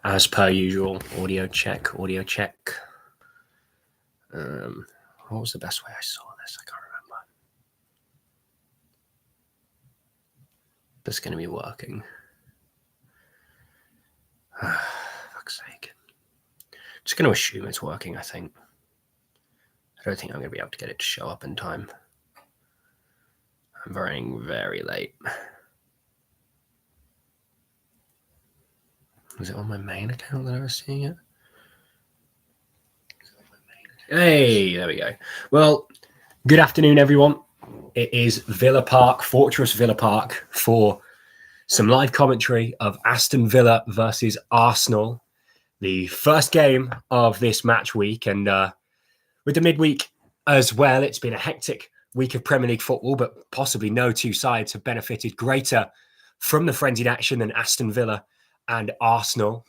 As per usual, audio check, audio check. What was the best way I saw this? I can't remember. This is going to be working. Fuck's sake. Just going to assume it's working, I think. I don't think I'm going to be able to get it to show up in time. I'm running very late. Was it on my main account that I was seeing it? Hey, there we go. Well, good afternoon, everyone. It is Villa Park, Fortress Villa Park, for some live commentary of Aston Villa versus Arsenal, the first game of this match week. And with the midweek as well, it's been a hectic week of Premier League football, but possibly no two sides have benefited greater from the frenzied action than Aston Villa and Arsenal.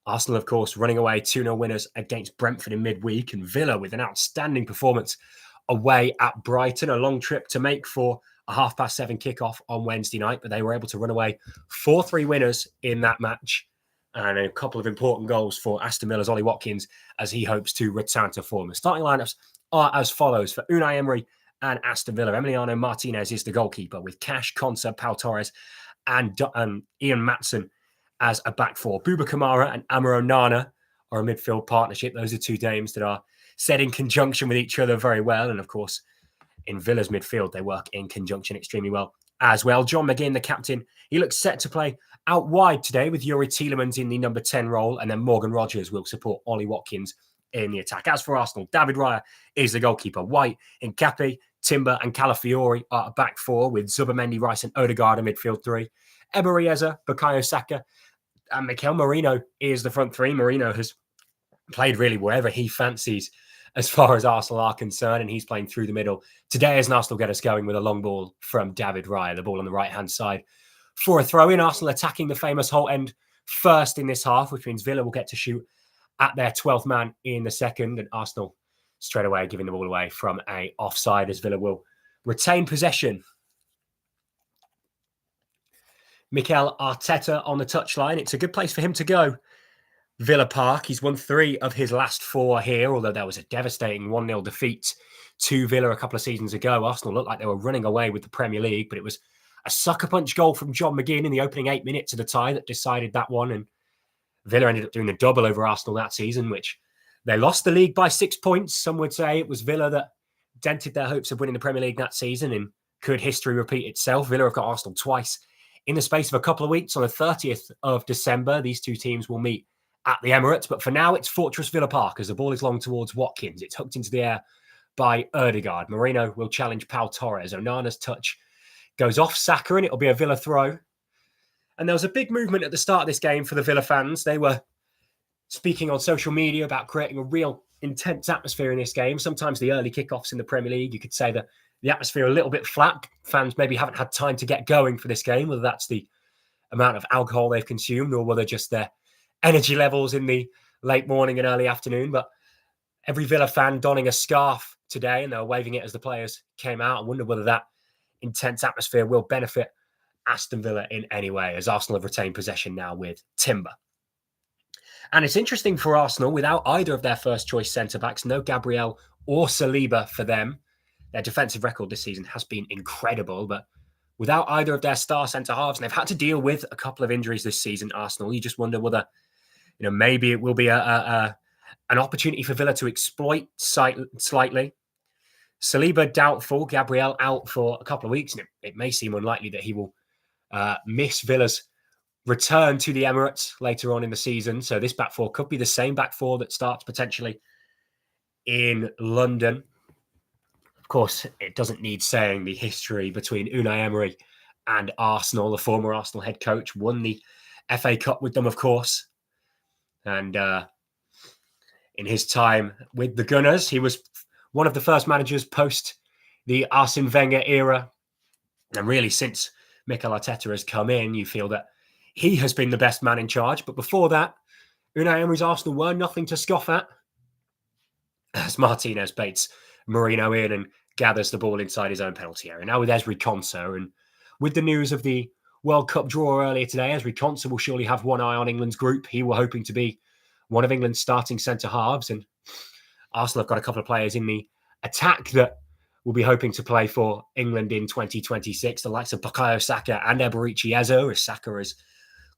Arsenal, of course, running away 2-0 winners against Brentford in midweek, and Villa with an outstanding performance away at Brighton. A long trip to make for a 7:30 kickoff on Wednesday night, but they were able to run away 4-3 winners in that match, and a couple of important goals for Aston Villa's Ollie Watkins as he hopes to return to form. The starting lineups are as follows for Unai Emery and Aston Villa. Emiliano Martinez is the goalkeeper, with Cash, Konsa, Pau Torres, and Ian Matson as a back four. Bouba Kamara and Amaro Nana are a midfield partnership. Those are two names that are set in conjunction with each other very well. And of course, in Villa's midfield, they work in conjunction extremely well as well. John McGinn, the captain, he looks set to play out wide today with Yuri Tielemans in the number 10 role. And then Morgan Rogers will support Ollie Watkins in the attack. As for Arsenal, David Raya is the goalkeeper. White, Nkapé, Timber and Calafiori are a back four, with Zubimendi, Rice and Odegaard a midfield three. Ebery Eze, Bukayo Saka, and Mikel Merino is the front three. Merino has played really wherever he fancies as far as Arsenal are concerned, and he's playing through the middle. Today, as Arsenal get us going with a long ball from David Raya, the ball on the right-hand side for a throw-in. Arsenal attacking the famous Holt end first in this half, which means Villa will get to shoot at their 12th man in the second, and Arsenal straight away giving the ball away from a offside as Villa will retain possession. Mikel Arteta on the touchline. It's a good place for him to go. Villa Park. He's won 3 of his last 4 here, although there was a devastating 1-0 defeat to Villa a couple of seasons ago. Arsenal looked like they were running away with the Premier League, but it was a sucker punch goal from John McGinn in the opening 8 minutes of the tie that decided that one. And Villa ended up doing the double over Arsenal that season, which they lost the league by 6 points. Some would say it was Villa that dented their hopes of winning the Premier League that season. And could history repeat itself? Villa have got Arsenal twice in the space of a couple of weeks. On the 30th of December, these two teams will meet at the Emirates. But for now, it's Fortress Villa Park as the ball is long towards Watkins. It's hooked into the air by Odegaard. Merino will challenge Pau Torres. Onana's touch goes off Saka, and it'll be a Villa throw. And there was a big movement at the start of this game for the Villa fans. They were speaking on social media about creating a real intense atmosphere in this game. Sometimes the early kickoffs in the Premier League, you could say that the atmosphere a little bit flat. Fans maybe haven't had time to get going for this game, whether that's the amount of alcohol they've consumed or whether just their energy levels in the late morning and early afternoon. But every Villa fan donning a scarf today, and they were waving it as the players came out. I wonder whether that intense atmosphere will benefit Aston Villa in any way, as Arsenal have retained possession now with Timber. And it's interesting for Arsenal, without either of their first choice centre-backs, no Gabriel or Saliba for them. Their defensive record this season has been incredible, but without either of their star centre-halves, and they've had to deal with a couple of injuries this season, Arsenal, you just wonder whether, maybe it will be an opportunity for Villa to exploit slightly. Saliba doubtful, Gabriel out for a couple of weeks, and it may seem unlikely that he will miss Villa's return to the Emirates later on in the season. So this back four could be the same back four that starts potentially in London. Of course, it doesn't need saying the history between Unai Emery and Arsenal. The former Arsenal head coach won the FA Cup with them, of course. And in his time with the Gunners, he was one of the first managers post the Arsene Wenger era. And really, since Mikel Arteta has come in, you feel that he has been the best man in charge. But before that, Unai Emery's Arsenal were nothing to scoff at, as Martinez baits Merino in and gathers the ball inside his own penalty area. Now with Ezri Konsa, and with the news of the World Cup draw earlier today. Esri Konsa will surely have one eye on England's group. He were hoping to be one of England's starting centre-halves, and Arsenal have got a couple of players in the attack that will be hoping to play for England in 2026. The likes of Bukayo Saka and Eberichi Eze, as Saka has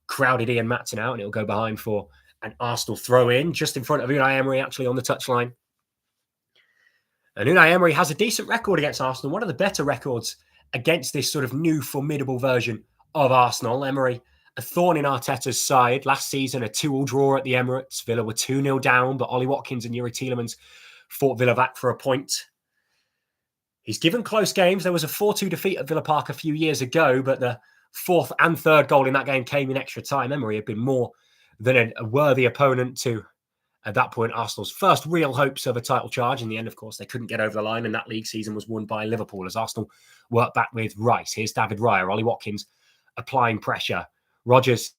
crowded Ian Matson out, and it'll go behind for an Arsenal throw-in just in front of Unai Emery, actually on the touchline. And Unai Emery has a decent record against Arsenal, one of the better records against this sort of new formidable version of Arsenal. Emery, a thorn in Arteta's side. Last season, a 2-2 draw at the Emirates. Villa were 2-0 down, but Ollie Watkins and Youri Tielemans fought Villa back for a point. He's given close games. There was a 4-2 defeat at Villa Park a few years ago, but the fourth and third goal in that game came in extra time. Emery had been more than a worthy opponent to, at that point, Arsenal's first real hopes of a title charge. In the end, of course, they couldn't get over the line, and that league season was won by Liverpool as Arsenal worked back with Rice. Here's David Raya, Ollie Watkins applying pressure. Rodgers.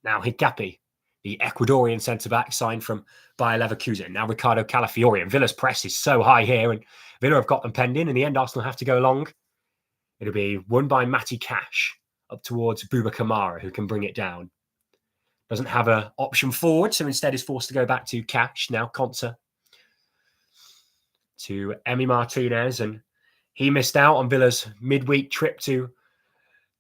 Now Higuapi, the Ecuadorian centre-back signed from Bayer Leverkusen. Now Ricardo Calafiori. And Villa's press is so high here, and Villa have got them penned in. In the end, Arsenal have to go long. It'll be won by Matty Cash up towards Bouba Kamara, who can bring it down. Doesn't have an option forward, so instead is forced to go back to Cash. Now Konsa to Emi Martinez, and he missed out on Villa's midweek trip to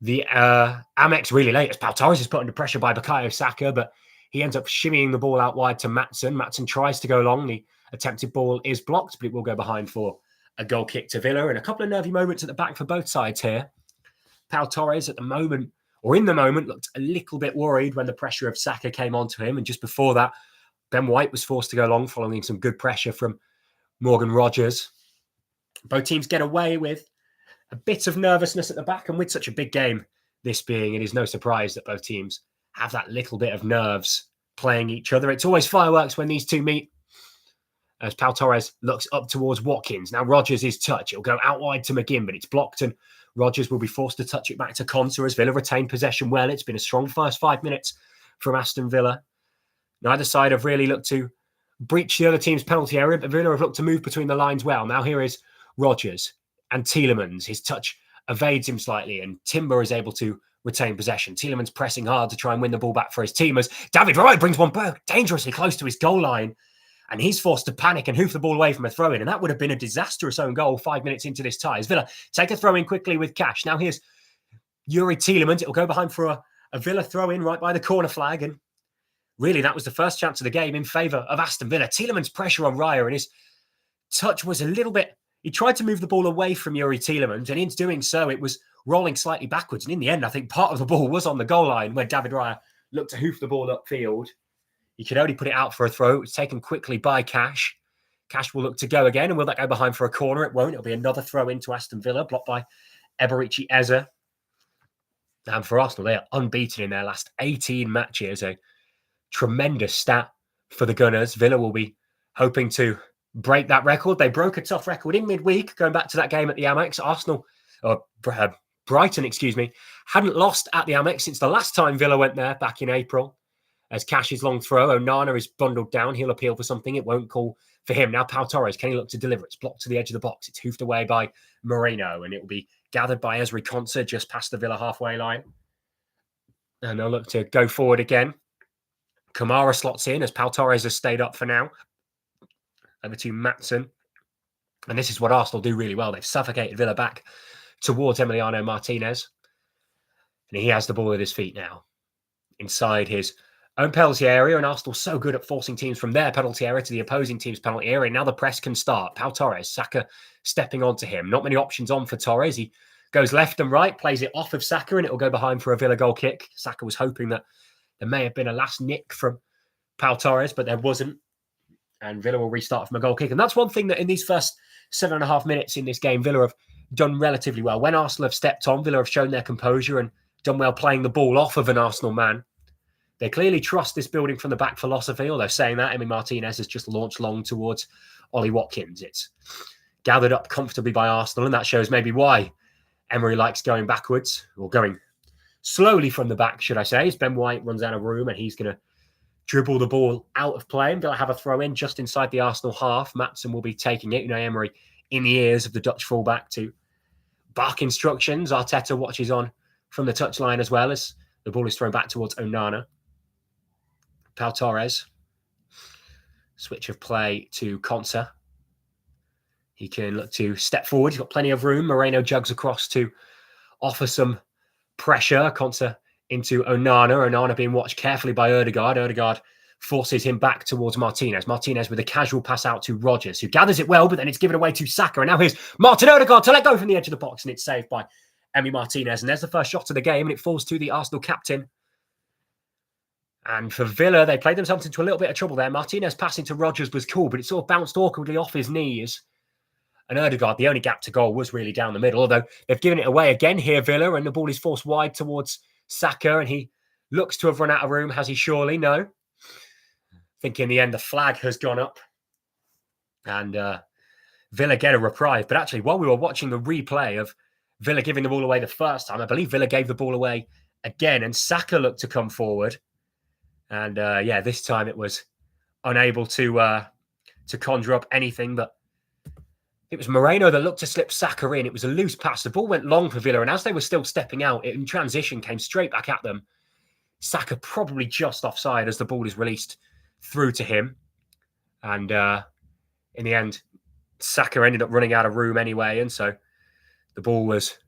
the Amex really late as Pau Torres is put under pressure by Bukayo Saka, but he ends up shimmying the ball out wide to Matson. Matson tries to go long. The attempted ball is blocked, but it will go behind for a goal kick to Villa. And a couple of nervy moments at the back for both sides here. Pau Torres at the moment, or in the moment, looked a little bit worried when the pressure of Saka came onto him. And just before that, Ben White was forced to go long following some good pressure from Morgan Rodgers. Both teams get away with a bit of nervousness at the back, and with such a big game this being, it is no surprise that both teams have that little bit of nerves playing each other. It's always fireworks when these two meet. As Pau Torres looks up towards Watkins. Now Rodgers is touch. It'll go out wide to McGinn, but it's blocked, and Rodgers will be forced to touch it back to Konsa as Villa retain possession well. It's been a strong first 5 minutes from Aston Villa. Neither side have really looked to breach the other team's penalty area, but Villa have looked to move between the lines well. Now here is Rodgers and Tielemans. His touch evades him slightly, and Timber is able to retain possession. Tielemans pressing hard to try and win the ball back for his team as David Raya brings one back dangerously close to his goal line, and he's forced to panic and hoof the ball away from a throw-in, and that would have been a disastrous own goal 5 minutes into this tie. As Villa take a throw-in quickly with Cash. Now here's Youri Tielemans. It'll go behind for a Villa throw-in right by the corner flag, and really that was the first chance of the game in favour of Aston Villa. Tielemans' pressure on Raya, and his touch was a little bit... He tried to move the ball away from Youri Tielemans, and in doing so, it was rolling slightly backwards. And in the end, I think part of the ball was on the goal line when David Raya looked to hoof the ball upfield. He could only put it out for a throw. It was taken quickly by Cash. Cash will look to go again, and will that go behind for a corner? It won't. It'll be another throw into Aston Villa, blocked by Eberichi Eze. And for Arsenal, they are unbeaten in their last 18 matches. A tremendous stat for the Gunners. Villa will be hoping to break that record. They broke a tough record in midweek, going back to that game at the Amex. Brighton, hadn't lost at the Amex since the last time Villa went there back in April. As Cash's long throw, Onana is bundled down. He'll appeal for something. It won't call for him. Now Pau Torres, can he look to deliver? It's blocked to the edge of the box. It's hoofed away by Moreno, and it will be gathered by Esri Konsa just past the Villa halfway line. And they'll look to go forward again. Kamara slots in as Pau Torres has stayed up for now. Over to Matson. And this is what Arsenal do really well. They've suffocated Villa back towards Emiliano Martinez. And he has the ball at his feet now. Inside his own penalty area, and Arsenal so good at forcing teams from their penalty area to the opposing team's penalty area. Now the press can start. Pau Torres, Saka stepping onto him. Not many options on for Torres. He goes left and right, plays it off of Saka, and it will go behind for a Villa goal kick. Saka was hoping that there may have been a last nick from Pau Torres, but there wasn't. And Villa will restart from a goal kick. And that's one thing that in these first 7.5 minutes in this game, Villa have done relatively well. When Arsenal have stepped on, Villa have shown their composure and done well playing the ball off of an Arsenal man. They clearly trust this building from the back philosophy, although saying that, Emi Martinez has just launched long towards Ollie Watkins. It's gathered up comfortably by Arsenal, and that shows maybe why Emery likes going backwards, or going slowly from the back, should I say, as Ben White runs out of room, and he's going to dribble the ball out of play, and they'll have a throw in just inside the Arsenal half. Matson will be taking it. Unai Emery in the ears of the Dutch fullback to bark instructions. Arteta watches on from the touchline as well as the ball is thrown back towards Onana. Pau Torres. Switch of play to Konsa. He can look to step forward. He's got plenty of room. Moreno jugs across to offer some pressure. Konsa into Onana. Onana being watched carefully by Ødegaard. Ødegaard forces him back towards Martinez. Martinez with a casual pass out to Rodgers, who gathers it well, but then it's given away to Saka. And now here's Martin Ødegaard to let go from the edge of the box, and it's saved by Emi Martinez. And there's the first shot of the game, and it falls to the Arsenal captain. And for Villa, they played themselves into a little bit of trouble there. Martinez passing to Rodgers was cool, but it sort of bounced awkwardly off his knees. And Ødegaard, the only gap to goal was really down the middle, although they've given it away again here, Villa, and the ball is forced wide towards Saka, and he looks to have run out of room. Has he surely? No. I think in the end, the flag has gone up. And Villa get a reprieve. But actually, while we were watching the replay of Villa giving the ball away the first time, I believe Villa gave the ball away again, and Saka looked to come forward. And this time it was unable to conjure up anything, but it was Moreno that looked to slip Saka in. It was a loose pass. The ball went long for Villa, and as they were still stepping out, it in transition came straight back at them. Saka probably just offside as the ball is released through to him. And in the end, Saka ended up running out of room anyway, and so the ball was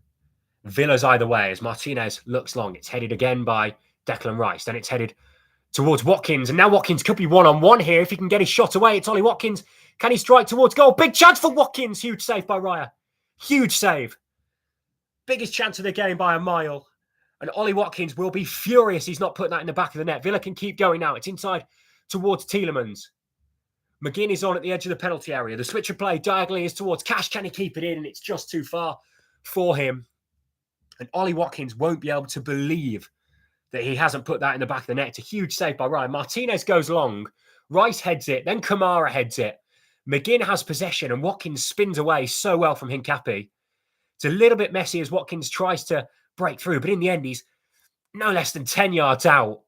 Villa's either way as Martinez looks long. It's headed again by Declan Rice. Then it's headed towards Watkins, and now Watkins could be one-on-one here if he can get his shot away. It's Ollie Watkins. Can he strike towards goal? Big chance for Watkins. Huge save by Raya. Huge save. Biggest chance of the game by a mile. And Ollie Watkins will be furious he's not putting that in the back of the net. Villa can keep going now. It's inside towards Tielemans. McGinn is on at the edge of the penalty area. The switch of play diagonally is towards Cash. Can he keep it in? And it's just too far for him. And Ollie Watkins won't be able to believe that he hasn't put that in the back of the net. It's a huge save by Ryan. Martinez goes long. Rice heads it. Then Kamara heads it. McGinn has possession and Watkins spins away so well from Hincapi. It's a little bit messy as Watkins tries to break through, but in the end, he's no less than 10 yards out.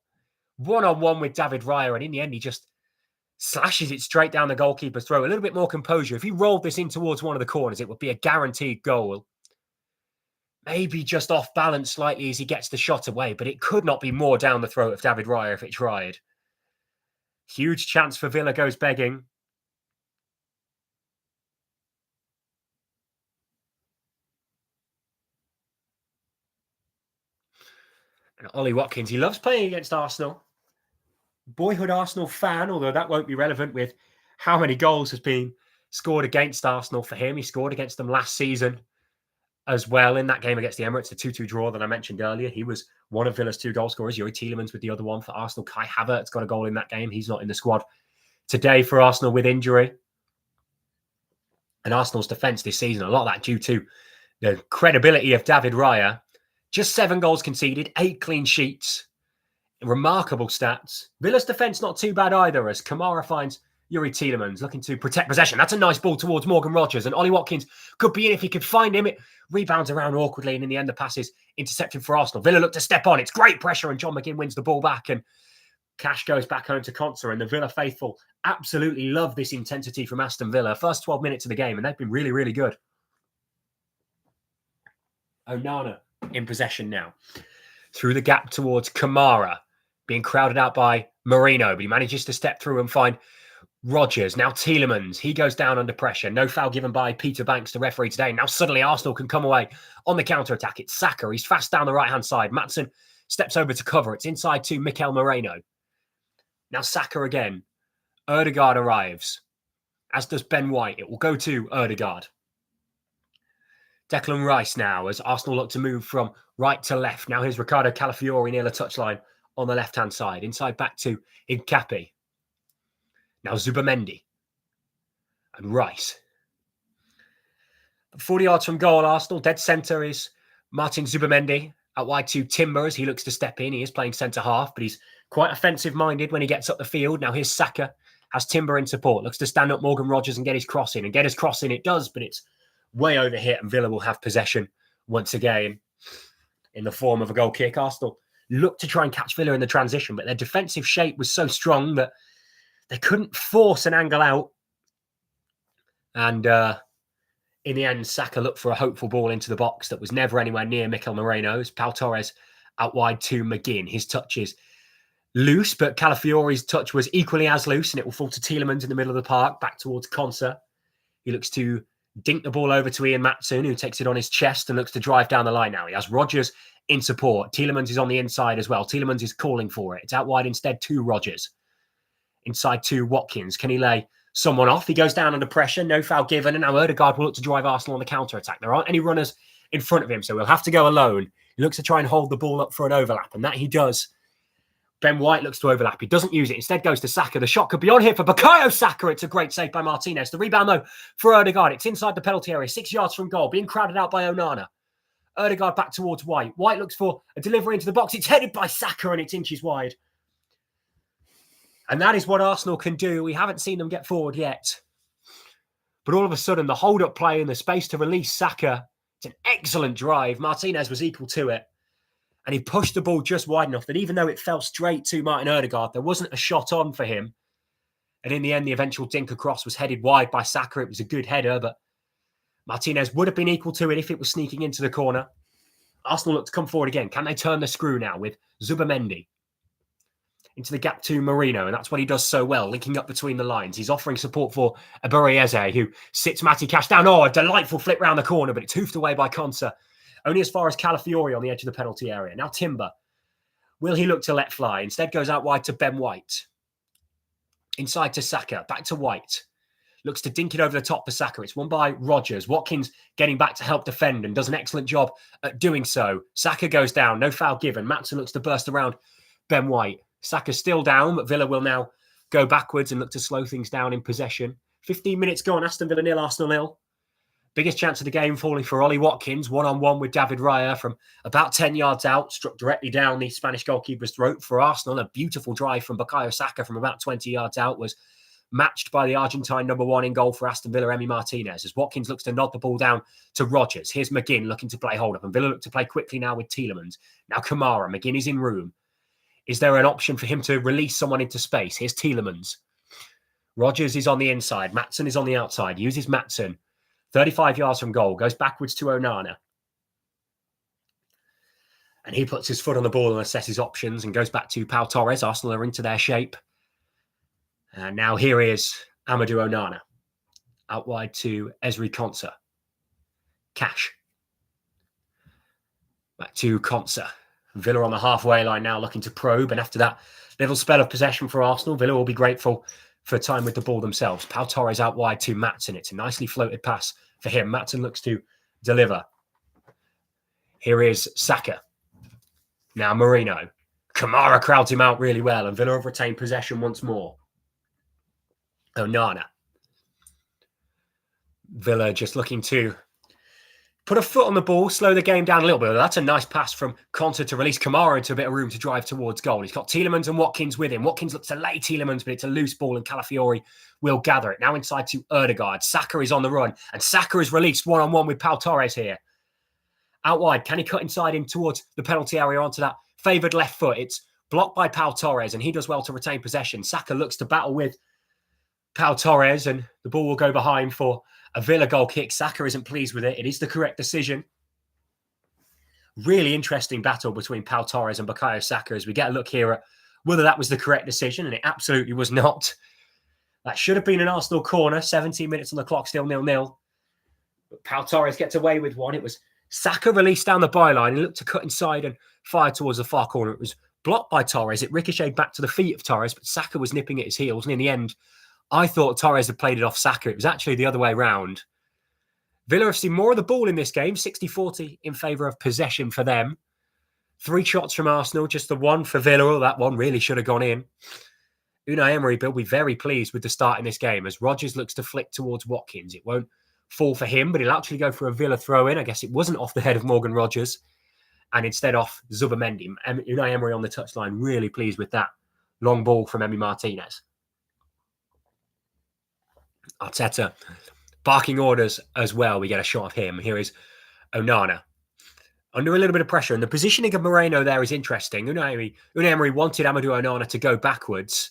One-on-one with David Raya, and in the end, he just slashes it straight down the goalkeeper's throat. A little bit more composure. If he rolled this in towards one of the corners, it would be a guaranteed goal. Maybe just off balance slightly as he gets the shot away, but it could not be more down the throat of David Raya if it tried. Huge chance for Villa goes begging. And Ollie Watkins, he loves playing against Arsenal. Boyhood Arsenal fan, although that won't be relevant with how many goals has been scored against Arsenal for him. He scored against them last season as well in that game against the Emirates, the 2-2 draw that I mentioned earlier. He was one of Villa's 2 goal scorers. Youri Tielemans with the other one for Arsenal. Kai Havertz got a goal in that game. He's not in the squad today for Arsenal with injury. And Arsenal's defence this season, a lot of that due to the credibility of David Raya. Just 7 goals conceded, 8 clean sheets. Remarkable stats. Villa's defence not too bad either as Kamara finds Youri Tielemans looking to protect possession. That's a nice ball towards Morgan Rodgers, and Ollie Watkins could be in if he could find him. It rebounds around awkwardly, and in the end, the pass is intercepted for Arsenal. Villa look to step on. It's great pressure, and John McGinn wins the ball back, and Cash goes back home to Konsa, and the Villa faithful absolutely love this intensity from Aston Villa. First 12 minutes of the game, and they've been really, really good. Onana in possession now. Through the gap towards Kamara, being crowded out by Moreno, but he manages to step through and find Rodgers. Now Tielemans, he goes down under pressure. No foul given by Peter Banks, the referee today. Now suddenly Arsenal can come away on the counter-attack. It's Saka. He's fast down the right-hand side. Maatsen steps over to cover. It's inside to Mikel Moreno. Now Saka again. Ødegaard arrives, as does Ben White. It will go to Ødegaard. Declan Rice now as Arsenal look to move from right to left. Now here's Ricardo Calafiori near the touchline on the left-hand side. Inside back to Hincapi. Now Zubamendi and Rice. 40 yards from goal, Arsenal. Dead centre is Martin Zubamendi. Out wide to Timber as he looks to step in. He is playing centre-half, but he's quite offensive-minded when he gets up the field. Now here's Saka. Has Timber in support. Looks to stand up Morgan Rodgers and get his cross in. And get his cross in it does, but it's way over hit, and Villa will have possession once again in the form of a goal kick. Arsenal look to try and catch Villa in the transition, but their defensive shape was so strong that they couldn't force an angle out. And In the end, Saka looked for a hopeful ball into the box that was never anywhere near Mikel Moreno's. Pau Torres out wide to McGinn. His touch is loose, but Calafiori's touch was equally as loose, and it will fall to Tielemans in the middle of the park, back towards Konsa. He looks to dink the ball over to Ian Matson, who takes it on his chest and looks to drive down the line now. He has Rodgers in support. Tielemans is on the inside as well. Tielemans is calling for it. It's out wide instead to Rodgers. Inside to Watkins. Can he lay someone off? He goes down under pressure. No foul given. And now Ødegaard will look to drive Arsenal on the counter-attack. There aren't any runners in front of him, so he'll have to go alone. He looks to try and hold the ball up for an overlap, and that he does. Ben White looks to overlap. He doesn't use it. Instead goes to Saka. The shot could be on here for Bukayo Saka. It's a great save by Martinez. The rebound, though, for Ødegaard. It's inside the penalty area, 6 yards from goal, being crowded out by Onana. Ødegaard back towards White. White looks for a delivery into the box. It's headed by Saka, and it's inches wide. And that is what Arsenal can do. We haven't seen them get forward yet. But all of a sudden, the hold-up play and the space to release Saka, it's an excellent drive. Martinez was equal to it. And he pushed the ball just wide enough that even though it fell straight to Martin Ødegaard, there wasn't a shot on for him. And in the end, the eventual dink across was headed wide by Saka. It was a good header, but Martinez would have been equal to it if it was sneaking into the corner. Arsenal look to come forward again. Can they turn the screw now with Zubamendi? Into the gap to Marino, and that's what he does so well, linking up between the lines. He's offering support for Aburieze, who sits Matty Cash down. Oh, a delightful flip round the corner, but it's hoofed away by Konsa. Only as far as Calafiori on the edge of the penalty area. Now Timber. Will he look to let fly? Instead goes out wide to Ben White. Inside to Saka. Back to White. Looks to dink it over the top for Saka. It's won by Rodgers. Watkins getting back to help defend and does an excellent job at doing so. Saka goes down. No foul given. Matson looks to burst around Ben White. Saka's still down, but Villa will now go backwards and look to slow things down in possession. 15 minutes gone. Aston Villa 0, Arsenal 0. Biggest chance of the game falling for Ollie Watkins, one-on-one with David Raya from about 10 yards out, struck directly down the Spanish goalkeeper's throat for Arsenal. A beautiful drive from Bukayo Saka from about 20 yards out was matched by the Argentine number 1 in goal for Aston Villa, Emi Martinez, as Watkins looks to nod the ball down to Rodgers. Here's McGinn looking to play hold-up, and Villa look to play quickly now with Tielemans. Now Kamara. McGinn is in room. Is there an option for him to release someone into space? Here's Tielemans. Rodgers is on the inside. Matson is on the outside. Uses Matson. 35 yards from goal. Goes backwards to Onana. And he puts his foot on the ball and assesses options and goes back to Pau Torres. Arsenal are into their shape. And now here is Amadou Onana. Out wide to Ezri Konsa. Cash. Back to Konsa. Villa on the halfway line now looking to probe. And after that little spell of possession for Arsenal, Villa will be grateful for time with the ball themselves. Pau Torres out wide to Matson. It's a nicely floated pass for him. Matson looks to deliver. Here is Saka. Now Marino. Kamara crowds him out really well, and Villa have retained possession once more. Onana. Villa just looking to put a foot on the ball, slow the game down a little bit. That's a nice pass from Konsa to release Kamara into a bit of room to drive towards goal. He's got Tielemans and Watkins with him. Watkins looks to lay Tielemans, but it's a loose ball and Calafiori will gather it. Now inside to Ødegaard. Saka is on the run, and Saka is released one-on-one with Pau Torres here. Out wide, can he cut inside in towards the penalty area onto that favoured left foot? It's blocked by Pau Torres, and he does well to retain possession. Saka looks to battle with Pau Torres, and the ball will go behind for a Villa goal kick. Saka isn't pleased with it. It is the correct decision. Really interesting battle between Pau Torres and Bukayo Saka as we get a look here at whether that was the correct decision, and it absolutely was not. That should have been an Arsenal corner. 17 minutes on the clock, still 0-0. But Pau Torres gets away with one. It was Saka released down the byline and looked to cut inside and fire towards the far corner. It was blocked by Torres. It ricocheted back to the feet of Torres, but Saka was nipping at his heels, and in the end, I thought Torres had played it off Saka. It was actually the other way round. Villa have seen more of the ball in this game, 60-40 in favour of possession for them. 3 shots from Arsenal, just the one for Villa. That one really should have gone in. Unai Emery will be very pleased with the start in this game as Rodgers looks to flick towards Watkins. It won't fall for him, but he'll actually go for a Villa throw-in. I guess it wasn't off the head of Morgan Rodgers and instead off Zubamendi. Unai Emery on the touchline, really pleased with that long ball from Emi Martinez. Arteta barking orders as well. We get a shot of him. Here is Onana. Under a little bit of pressure. And the positioning of Moreno there is interesting. Unai Emery wanted Amadou Onana to go backwards.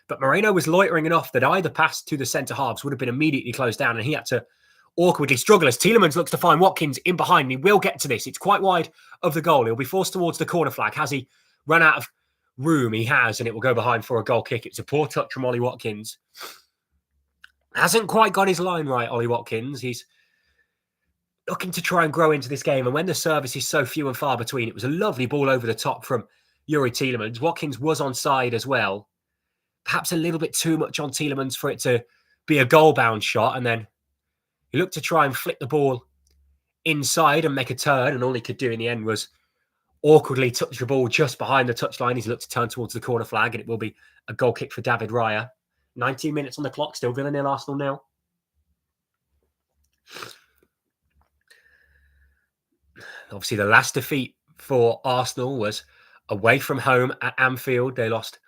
But Moreno was loitering enough that either pass to the centre halves would have been immediately closed down. And he had to awkwardly struggle as Tielemans looks to find Watkins in behind. And he will get to this. It's quite wide of the goal. He'll be forced towards the corner flag. Has he run out of room? He has, and it will go behind for a goal kick. It's a poor touch from Ollie Watkins. Hasn't quite got his line right, Ollie Watkins. He's looking to try and grow into this game. And when the service is so few and far between, it was a lovely ball over the top from Youri Tielemans. Watkins was onside as well. Perhaps a little bit too much on Tielemans for it to be a goal-bound shot. And then he looked to try and flick the ball inside and make a turn. And all he could do in the end was awkwardly touch the ball just behind the touchline. He's looked to turn towards the corner flag, and it will be a goal kick for David Raya. 19 minutes on the clock, still Villa 0, Arsenal 0. Obviously, the last defeat for Arsenal was away from home at Anfield. They lost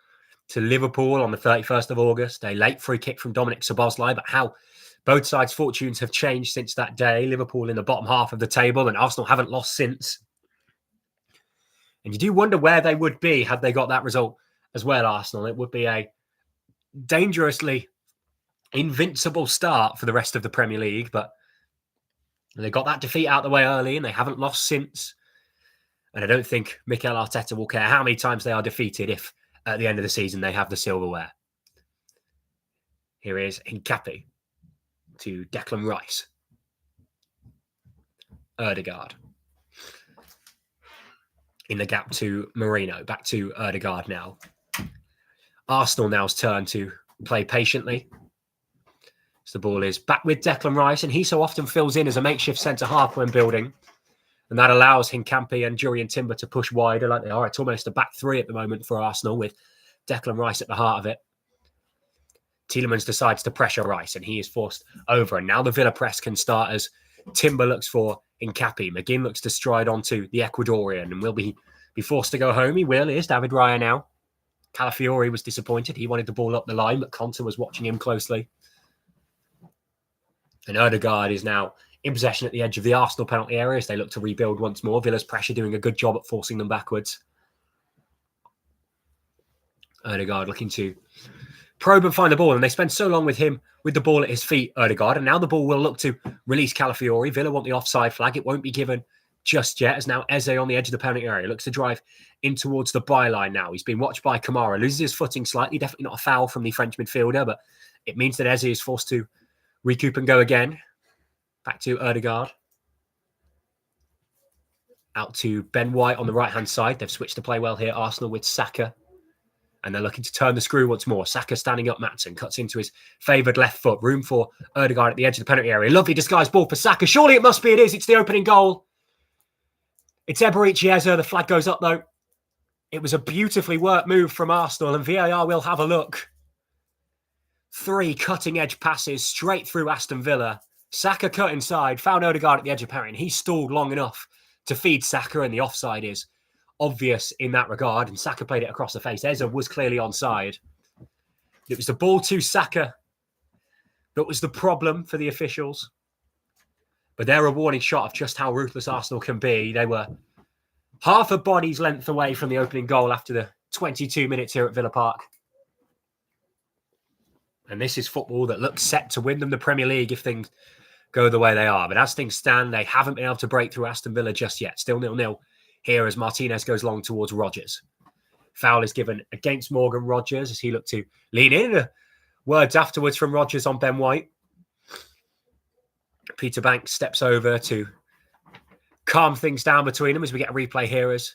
to Liverpool on the 31st of August. A late free kick from Dominic Szoboszlai, but how both sides' fortunes have changed since that day. Liverpool in the bottom half of the table, and Arsenal haven't lost since. And you do wonder where they would be had they got that result as well, Arsenal. It would be a dangerously invincible start for the rest of the Premier League, but they got that defeat out the way early and they haven't lost since. And I don't think Mikel Arteta will care how many times they are defeated if at the end of the season they have the silverware. Here is Hincapié to Declan Rice. Ødegaard. In the gap to Marino. Back to Ødegaard now. Arsenal now's turn to play patiently. So the ball is back with Declan Rice, and he so often fills in as a makeshift centre-half when building. And that allows Hincapié and Jurriën Timber to push wider like they are. It's almost a back three at the moment for Arsenal with Declan Rice at the heart of it. Tielemans decides to pressure Rice, and he is forced over. And now the Villa press can start as Timber looks for Hincapié. McGinn looks to stride onto the Ecuadorian and will be forced to go home. He will. Here's David Raya now. Calafiori was disappointed. He wanted the ball up the line, but Conte was watching him closely. And Ødegaard is now in possession at the edge of the Arsenal penalty area as they look to rebuild once more. Villa's pressure doing a good job at forcing them backwards. Ødegaard looking to probe and find the ball, and they spend so long with him with the ball at his feet, Ødegaard, and now the ball will look to release Calafiori. Villa want the offside flag. It won't be given just yet, as now Eze on the edge of the penalty area looks to drive in towards the byline now. He's been watched by Kamara, loses his footing slightly, definitely not a foul from the French midfielder, but it means that Eze is forced to recoup and go again. Back to Ødegaard. Out to Ben White on the right-hand side. They've switched to play well here, Arsenal, with Saka. And they're looking to turn the screw once more. Saka standing up, Maatsen cuts into his favoured left foot. Room for Ødegaard at the edge of the penalty area. Lovely disguised ball for Saka. Surely it must be. It is. It's the opening goal. It's Eberechi Eze. The flag goes up, though. It was a beautifully worked move from Arsenal, and VAR will have a look. 3 cutting-edge passes straight through Aston Villa. Saka cut inside, found Ødegaard at the edge of penalty, and he stalled long enough to feed Saka, and the offside is obvious in that regard, and Saka played it across the face. Eze was clearly onside. It was the ball to Saka that was the problem for the officials. But they're a warning shot of just how ruthless Arsenal can be. They were half a body's length away from the opening goal after the 22 minutes here at Villa Park. And this is football that looks set to win them the Premier League if things go the way they are. But as things stand, they haven't been able to break through Aston Villa just yet. Still 0-0 here as Martinez goes long towards Rodgers. Foul is given against Morgan Rodgers as he looked to lean in. Words afterwards from Rodgers on Ben White. Peter Banks steps over to calm things down between them as we get a replay here as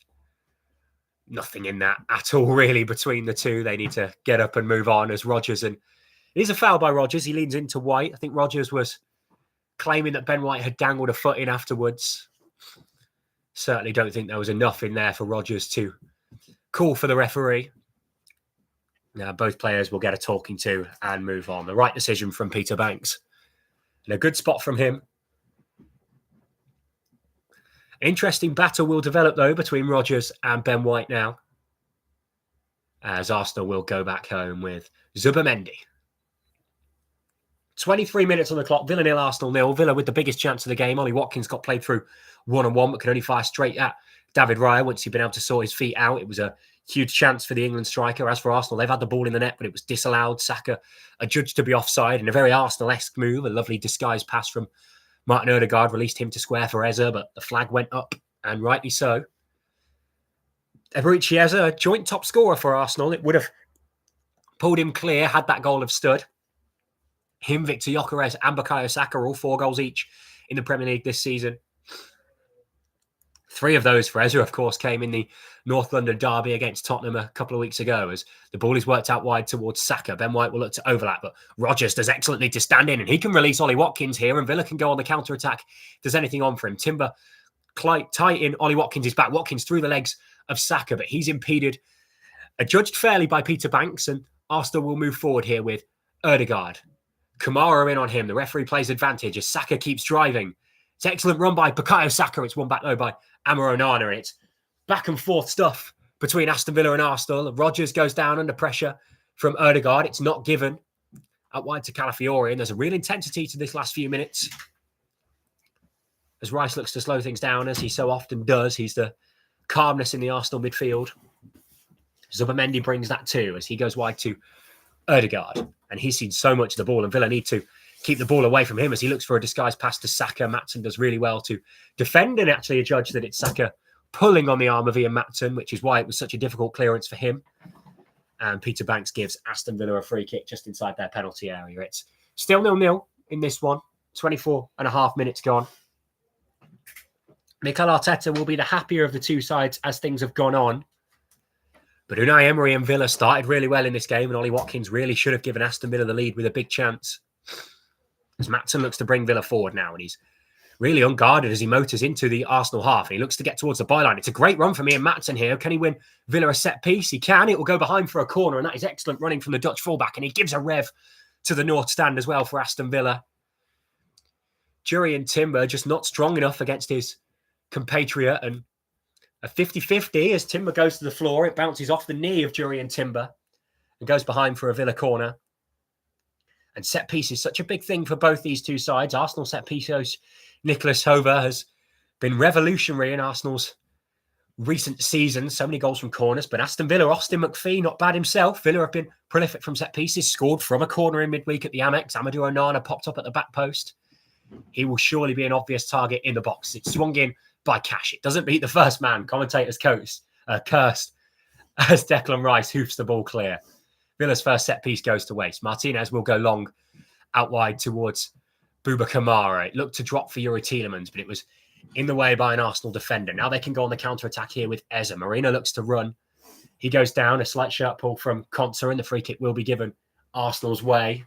nothing in that at all really between the two. They need to get up and move on as Rodgers, and it is a foul by Rodgers. He leans into White. I think Rodgers was claiming that Ben White had dangled a foot in afterwards. Certainly don't think there was enough in there for Rodgers to call for the referee. Now, both players will get a talking to and move on. The right decision from Peter Banks. And a good spot from him. An interesting battle will develop, though, between Rodgers and Ben White now. As Arsenal will go back home with Zubimendi. 23 minutes on the clock. Villa 0, Arsenal 0. Villa with the biggest chance of the game. Ollie Watkins got played through one-on-one, but could only fire straight at David Raya once he'd been able to sort his feet out. It was a huge chance for the England striker. As for Arsenal, they've had the ball in the net, but it was disallowed. Saka adjudged to be offside in a very Arsenal-esque move. A lovely disguised pass from Martin Odegaard released him to square for Eze, but the flag went up, and rightly so. Eberechi Eze, a joint top scorer for Arsenal. It would have pulled him clear had that goal have stood. Him, Victor Gyökeres and Bukayo Saka all 4 goals each in the Premier League this season. 3 of those for Eze, of course, came in the North London derby against Tottenham a couple of weeks ago as the ball is worked out wide towards Saka. Ben White will look to overlap, but Rodgers does excellently to stand in, and he can release Ollie Watkins here, and Villa can go on the counter-attack if there's anything on for him. Timber tight in Ollie Watkins' back. Watkins through the legs of Saka, but he's impeded, adjudged fairly by Peter Banks, and Arsenal will move forward here with Odegaard. Kamara in on him. The referee plays advantage as Saka keeps driving. It's an excellent run by Bukayo Saka. It's won back though by Amaro Onana. It's back and forth stuff between Aston Villa and Arsenal. Rodgers goes down under pressure from Odegaard. It's not given out wide to Calafiori, and there's a real intensity to this last few minutes as Rice looks to slow things down, as he so often does. He's the calmness in the Arsenal midfield. Zubimendi brings that too as he goes wide to Odegaard, and he's seen so much of the ball, and Villa need to keep the ball away from him as he looks for a disguised pass to Saka. Matson does really well to defend and actually adjudge that it's Saka pulling on the arm of Ian Matson, which is why it was such a difficult clearance for him. And Peter Banks gives Aston Villa a free kick just inside their penalty area. It's still 0-0 in this one, 24 and a half minutes gone. Mikel Arteta will be the happier of the two sides as things have gone on. But Unai Emery and Villa started really well in this game, and Ollie Watkins really should have given Aston Villa the lead with a big chance. As Matson looks to bring Villa forward now, and he's really unguarded as he motors into the Arsenal half. And he looks to get towards the byline. It's a great run from Ian Matson here. Can he win Villa a set piece? He can. It will go behind for a corner, and that is excellent running from the Dutch fullback. And he gives a rev to the North Stand as well for Aston Villa. Jurrien Timber just not strong enough against his compatriot, and a 50-50 as Timber goes to the floor. It bounces off the knee of Jurrien Timber and goes behind for a Villa corner. And set piece is such a big thing for both these two sides. Arsenal set piece host Nicholas Hover has been revolutionary in Arsenal's recent season. So many goals from corners. But Aston Villa, Austin McPhee, not bad himself. Villa have been prolific from set pieces. Scored from a corner in midweek at the Amex. Amadou Onana popped up at the back post. He will surely be an obvious target in the box. It's swung in by Cash. It doesn't beat the first man. Commentators cursed as Declan Rice hoofs the ball clear. Villa's first set piece goes to waste. Martinez will go long out wide towards Bouba Kamara. It looked to drop for Yuri Tielemans, but it was in the way by an Arsenal defender. Now they can go on the counter-attack here with Eze. Marino looks to run. He goes down. A slight shirt pull from Konsa, and the free kick will be given Arsenal's way.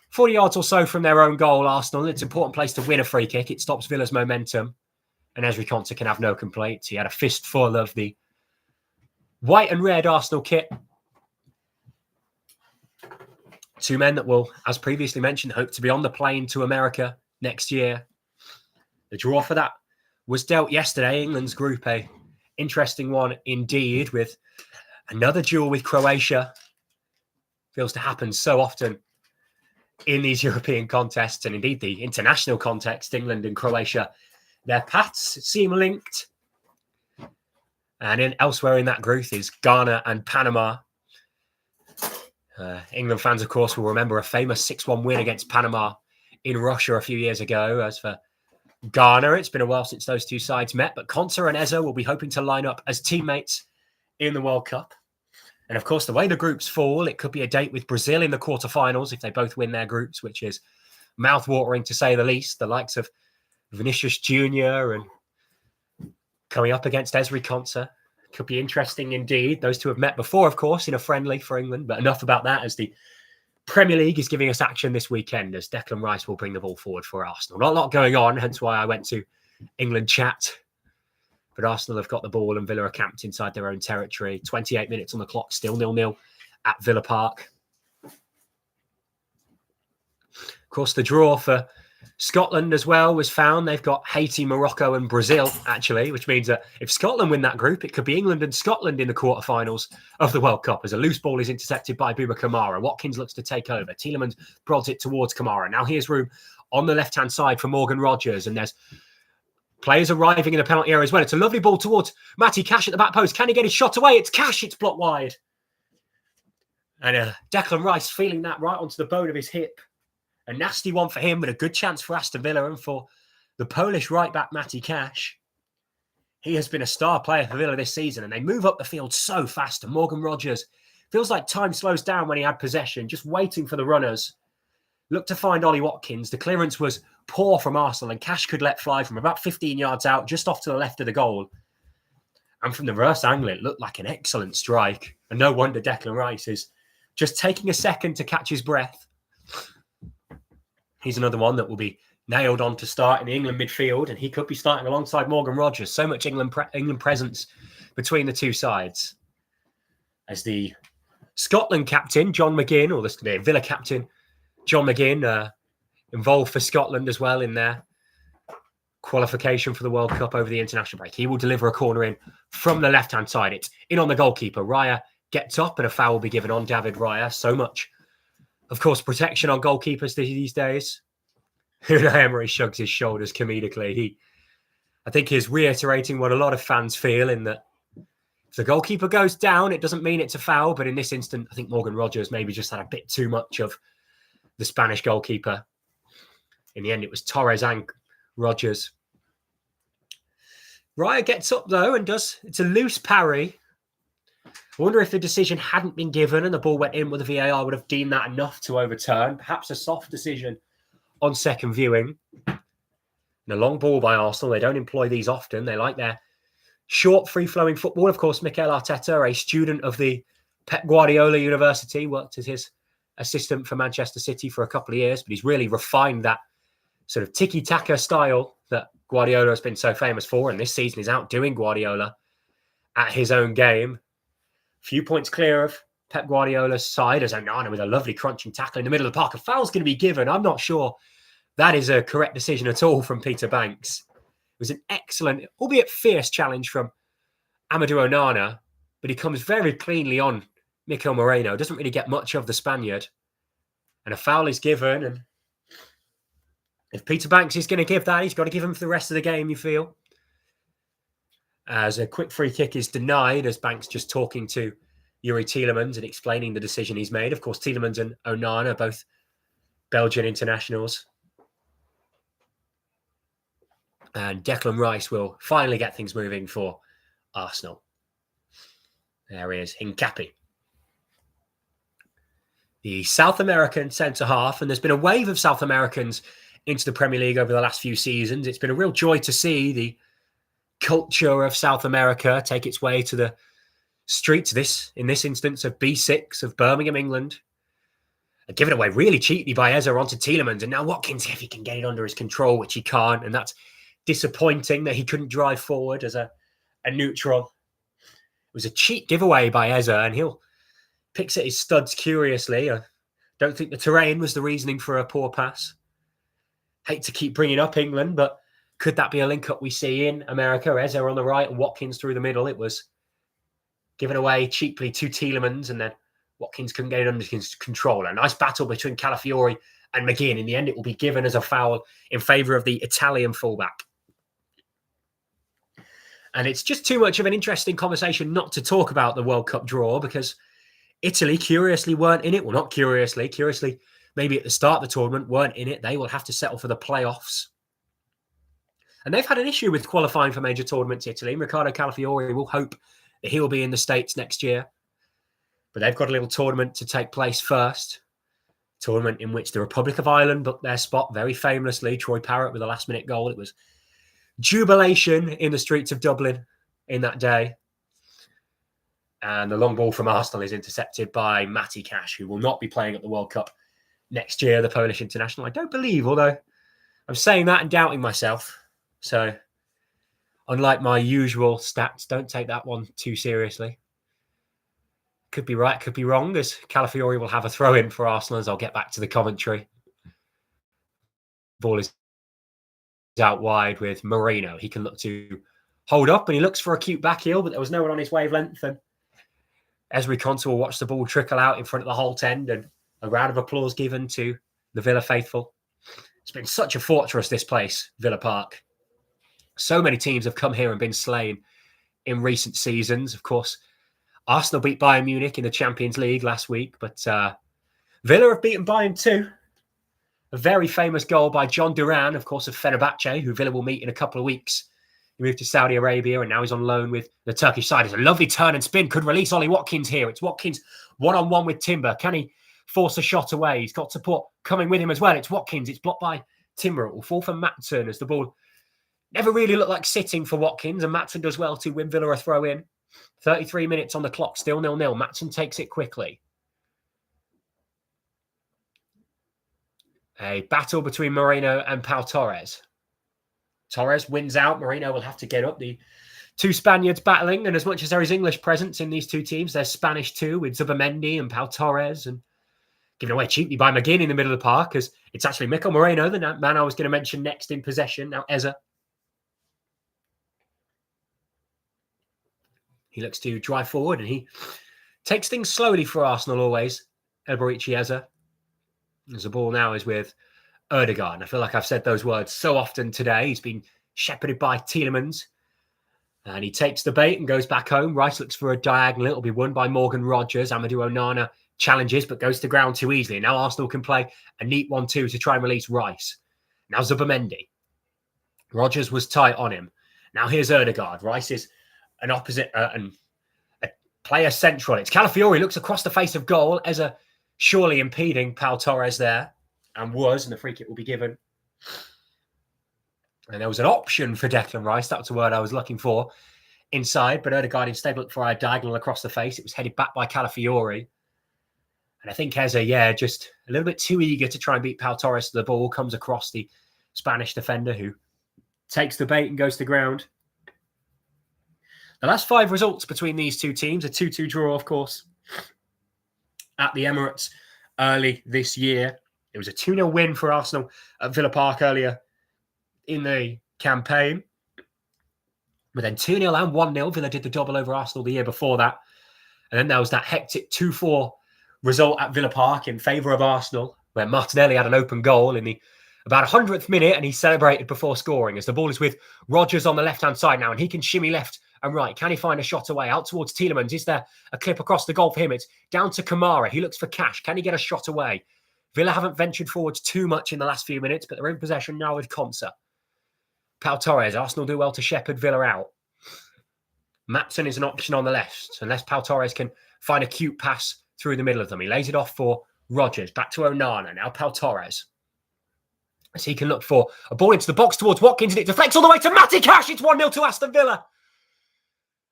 40 yards or so from their own goal, Arsenal. It's an important place to win a free kick. It stops Villa's momentum. And Ezri Konsa can have no complaints. He had a fistful of the white and red Arsenal kit. Two men that will, as previously mentioned, hope to be on the plane to America next year. The draw for that was dealt yesterday. England's group A. Interesting one indeed, with another duel with Croatia. Feels to happen so often in these European contests, and indeed the international context, England and Croatia. Their paths seem linked. And elsewhere in that group is Ghana and Panama. England fans, of course, will remember a famous 6-1 win against Panama in Russia a few years ago. As for Ghana, it's been a while since those two sides met, but Konsa and Eze will be hoping to line up as teammates in the World Cup. And of course, the way the groups fall, it could be a date with Brazil in the quarterfinals if they both win their groups, which is mouth-watering to say the least. The likes of Vinicius Jr. and coming up against Ezri Konsa. Could be interesting indeed. Those two have met before, of course, in a friendly for England. But enough about that, as the Premier League is giving us action this weekend as Declan Rice will bring the ball forward for Arsenal. Not a lot going on, hence why I went to England chat. But Arsenal have got the ball and Villa are camped inside their own territory. 28 minutes on the clock, still 0-0 at Villa Park. Of course, the draw for Scotland as well was found. They've got Haiti, Morocco and Brazil, actually, which means that if Scotland win that group, it could be England and Scotland in the quarterfinals of the World Cup as a loose ball is intercepted by Bouba Kamara. Watkins looks to take over. Tielemans prods it towards Kamara. Now here's room on the left-hand side for Morgan Rodgers, and there's players arriving in the penalty area as well. It's a lovely ball towards Matty Cash at the back post. Can he get his shot away? It's Cash. It's blocked wide. And Declan Rice feeling that right onto the bone of his hip A nasty one for him, but a good chance for Aston Villa and for the Polish right-back Matty Cash. He has been a star player for Villa this season, and they move up the field so fast. And Morgan Rogers feels like time slows down when he had possession, just waiting for the runners. Looked to find Ollie Watkins. The clearance was poor from Arsenal, and Cash could let fly from about 15 yards out, just off to the left of the goal. And from the reverse angle, it looked like an excellent strike. And no wonder Declan Rice is just taking a second to catch his breath. He's another one that will be nailed on to start in the England midfield, and he could be starting alongside Morgan Rogers. So much England presence between the two sides. As the Scotland captain, John McGinn, or the Villa captain, John McGinn, involved for Scotland as well in their qualification for the World Cup over the international break. He will deliver a corner in from the left-hand side. It's in on the goalkeeper. Raya gets up and a foul will be given on David Raya. So much, of course, protection on goalkeepers these days. Unai Emery shrugs his shoulders comedically. I think he's reiterating what a lot of fans feel in that if the goalkeeper goes down, it doesn't mean it's a foul. But in this instant, I think Morgan Rogers maybe just had a bit too much of the Spanish goalkeeper. In the end, it was Torres and Rogers. Raya gets up, though, and it's a loose parry. I wonder if the decision hadn't been given and the ball went in with the VAR, would have deemed that enough to overturn. Perhaps a soft decision on second viewing. And a long ball by Arsenal. They don't employ these often. They like their short, free-flowing football. Of course, Mikel Arteta, a student of the Pep Guardiola University, worked as his assistant for Manchester City for a couple of years, but he's really refined that sort of tiki-taka style that Guardiola has been so famous for. And this season is outdoing Guardiola at his own game. A few points clear of Pep Guardiola's side as Onana with a lovely crunching tackle in the middle of the park. A foul's going to be given. I'm not sure that is a correct decision at all from Peter Banks. It was an excellent, albeit fierce challenge from Amadou Onana, but he comes very cleanly on Mikel Moreno. Doesn't really get much of the Spaniard. And a foul is given. And if Peter Banks is going to give that, he's got to give him for the rest of the game, you feel. As a quick free kick is denied, as Banks just talking to Yuri Tielemans and explaining the decision he's made. Of course, Tielemans and Onana, both Belgian internationals. And Declan Rice will finally get things moving for Arsenal. There he is, Hincapi. The South American centre-half, and there's been a wave of South Americans into the Premier League over the last few seasons. It's been a real joy to see the culture of South America take its way to the streets, in this instance, of B6 of Birmingham, England. And given away really cheaply by Eza onto Tielemans, and now Watkins, if he can get it under his control, which he can't, and that's disappointing that he couldn't drive forward as a neutral. It was a cheap giveaway by Eza, and he'll picks at his studs curiously. I don't think the terrain was the reasoning for a poor pass. Hate to keep bringing up England, but could that be a link-up we see in America? Eza on the right and Watkins through the middle. It was given away cheaply to Tielemans, and then Watkins couldn't get it under his control. A nice battle between Calafiori and McGinn. In the end, it will be given as a foul in favour of the Italian fullback. And it's just too much of an interesting conversation not to talk about the World Cup draw, because Italy curiously weren't in it. Well, not curiously. Curiously, maybe at the start of the tournament, weren't in it. They will have to settle for the playoffs. And they've had an issue with qualifying for major tournaments, Italy. Riccardo Calafiori will hope that he'll be in the States next year. But they've got a little tournament to take place first. Tournament in which the Republic of Ireland booked their spot very famously. Troy Parrott with a last-minute goal. It was jubilation in the streets of Dublin in that day. And the long ball from Arsenal is intercepted by Matty Cash, who will not be playing at the World Cup next year, the Polish international. I don't believe, although I'm saying that and doubting myself. So, unlike my usual stats, don't take that one too seriously. Could be right, could be wrong, as Calafiori will have a throw-in for Arsenal as I'll get back to the commentary. Ball is out wide with Moreno. He can look to hold up, and he looks for a cute back heel, but there was no one on his wavelength. And Esri Konsa will watch the ball trickle out in front of the Holt end, and a round of applause given to the Villa faithful. It's been such a fortress, this place, Villa Park. So many teams have come here and been slain in recent seasons. Of course, Arsenal beat Bayern Munich in the Champions League last week, but Villa have beaten Bayern too. A very famous goal by John Duran, of course, of Fenerbahce, who Villa will meet in a couple of weeks. He moved to Saudi Arabia and now he's on loan with the Turkish side. It's a lovely turn and spin. Could release Ollie Watkins here. It's Watkins one-on-one with Timber. Can he force a shot away? He's got support coming with him as well. It's Watkins. It's blocked by Timber. It will fall for Matson as the ball never really looked like sitting for Watkins. And Matson does well to win Villa a throw in. 33 minutes on the clock. Still 0-0. Matson takes it quickly. A battle between Moreno and Pau Torres. Torres wins out. Moreno will have to get up. The two Spaniards battling. And as much as there is English presence in these two teams, there's Spanish too with Zubamendi and Pau Torres. And given away cheaply by McGinn in the middle of the park, as it's actually Mikel Moreno, the man I was going to mention next in possession. Now Eza. He looks to drive forward and he takes things slowly for Arsenal always. Eberechi Eza. As the ball now is with Ødegaard. And I feel like I've said those words so often today. He's been shepherded by Tielemans. And he takes the bait and goes back home. Rice looks for a diagonal. It'll be won by Morgan Rogers. Amadou Onana challenges, but goes to ground too easily. And now Arsenal can play a neat 1-2 to try and release Rice. Now Zubamendi. Rogers was tight on him. Now here's Ødegaard. Rice is an opposite and a player central. It's Calafiori looks across the face of goal. Eza surely impeding Pau Torres there. And the free kick will be given. And there was an option for Declan Rice. That was the word I was looking for inside. But Ødegaard instead looked for a diagonal across the face. It was headed back by Calafiori. And I think Eza, just a little bit too eager to try and beat Pau Torres to the ball. Comes across the Spanish defender who takes the bait and goes to ground. The last 5 results between these two teams, a 2-2 draw, of course, at the Emirates early this year. It was a 2-0 win for Arsenal at Villa Park earlier in the campaign. But then 2-0 and 1-0. Villa did the double over Arsenal the year before that. And then there was that hectic 2-4 result at Villa Park in favour of Arsenal, where Martinelli had an open goal in the about 100th minute and he celebrated before scoring as the ball is with Rogers on the left-hand side now and he can shimmy left and right. Can he find a shot away? Out towards Tielemans. Is there a clip across the goal for him? It's down to Kamara. He looks for Cash. Can he get a shot away? Villa haven't ventured forwards too much in the last few minutes, but they're in possession now with Konsa. Pau Torres. Arsenal do well to shepherd Villa out. Matson is an option on the left, unless Pau Torres can find a cute pass through the middle of them. He lays it off for Rogers. Back to Onana. Now Pau Torres. As he can look for a ball into the box towards Watkins, and it deflects all the way to Matty Cash. It's 1-0 to Aston Villa.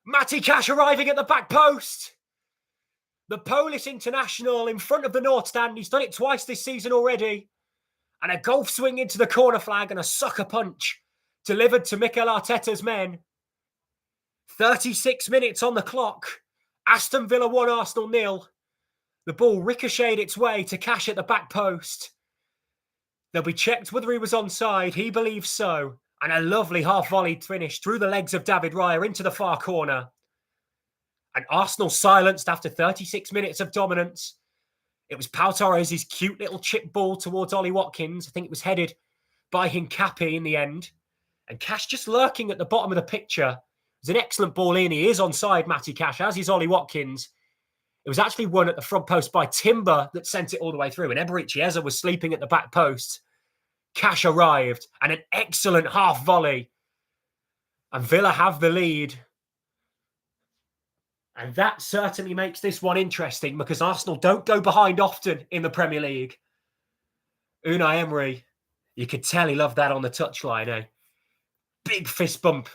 Matty Cash arriving at the back post. The Polish international in front of the North Stand. He's done it twice this season already. And a golf swing into the corner flag and a sucker punch delivered to Mikel Arteta's men. 36 minutes on the clock. Aston Villa 1, Arsenal 0. The ball ricocheted its way to Cash at the back post. They'll be checked whether he was onside. He believes so. And a lovely half-volleyed finish through the legs of David Raya into the far corner. And Arsenal silenced after 36 minutes of dominance. It was Pau Torres' cute little chip ball towards Ollie Watkins. I think it was headed by Hincapi in the end. And Cash just lurking at the bottom of the picture. It was an excellent ball in. He is onside, Matty Cash, as is Ollie Watkins. It was actually won at the front post by Timber that sent it all the way through. And Eberechi Eza was sleeping at the back post. Cash arrived and an excellent half volley. And Villa have the lead. And that certainly makes this one interesting because Arsenal don't go behind often in the Premier League. Unai Emery, you could tell he loved that on the touchline. Eh? Big fist bump,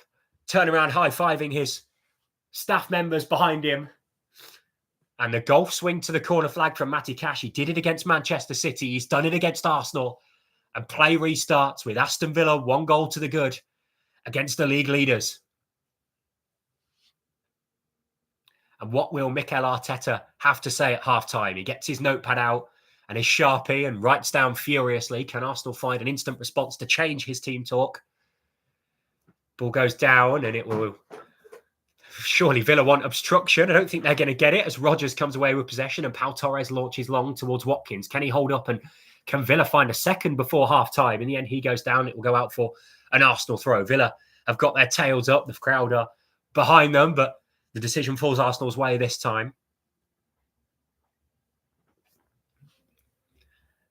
turn around high-fiving his staff members behind him. And the golf swing to the corner flag from Matty Cash. He did it against Manchester City. He's done it against Arsenal. And play restarts with Aston Villa 1 goal to the good against the league leaders. And what will Mikel Arteta have to say at half-time? He gets his notepad out and his Sharpie and writes down furiously. Can Arsenal find an instant response to change his team talk? Ball goes down and it will... Surely Villa want obstruction. I don't think they're going to get it as Rogers comes away with possession and Pau Torres launches long towards Watkins. Can he hold up and can Villa find a second before half-time? In the end, he goes down. It will go out for an Arsenal throw. Villa have got their tails up. The crowd are behind them, but the decision falls Arsenal's way this time.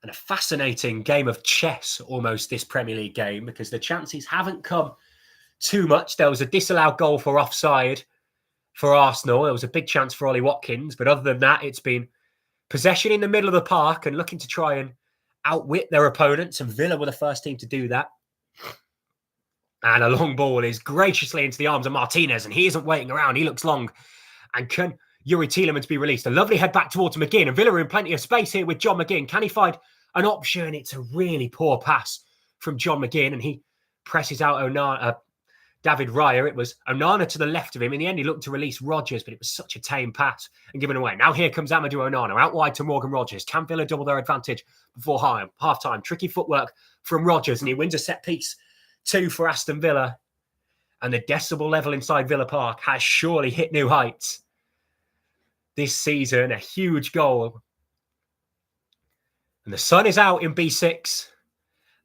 And a fascinating game of chess, almost, this Premier League game, because the chances haven't come too much. There was a disallowed goal for offside for Arsenal. There was a big chance for Ollie Watkins. But other than that, it's been possession in the middle of the park and looking to try and outwit their opponents. And Villa were the first team to do that. And a long ball is graciously into the arms of Martinez. And he isn't waiting around. He looks long. And can Yuri Tielemans be released? A lovely head back towards McGinn. And Villa are in plenty of space here with John McGinn. Can he find an option? It's a really poor pass from John McGinn. And he presses out David Raya. It was Onana to the left of him. In the end, he looked to release Rodgers, but it was such a tame pass and given away. Now here comes Amadou Onana out wide to Morgan Rodgers. Can Villa double their advantage before half-time? Tricky footwork from Rodgers, and he wins a set-piece 2 for Aston Villa. And the decibel level inside Villa Park has surely hit new heights this season. A huge goal. And the sun is out in B6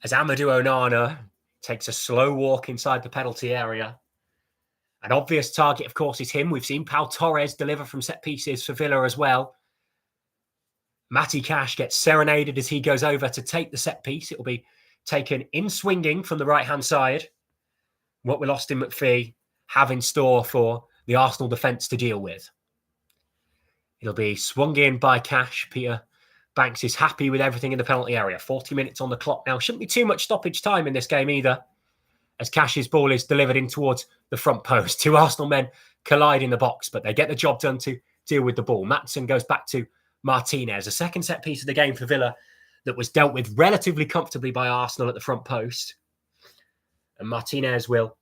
as Amadou Onana takes a slow walk inside the penalty area. An obvious target, of course, is him. We've seen Pau Torres deliver from set pieces for Villa as well. Matty Cash gets serenaded as he goes over to take the set piece. It will be taken in swinging from the right-hand side. What will Austin McPhee have in store for the Arsenal defence to deal with? It'll be swung in by Cash. Peter Banks is happy with everything in the penalty area. 40 minutes on the clock now. Shouldn't be too much stoppage time in this game either, as Cash's ball is delivered in towards the front post. 2 Arsenal men collide in the box, but they get the job done to deal with the ball. Maatsen goes back to Martinez. A second set piece of the game for Villa that was dealt with relatively comfortably by Arsenal at the front post. And Martinez will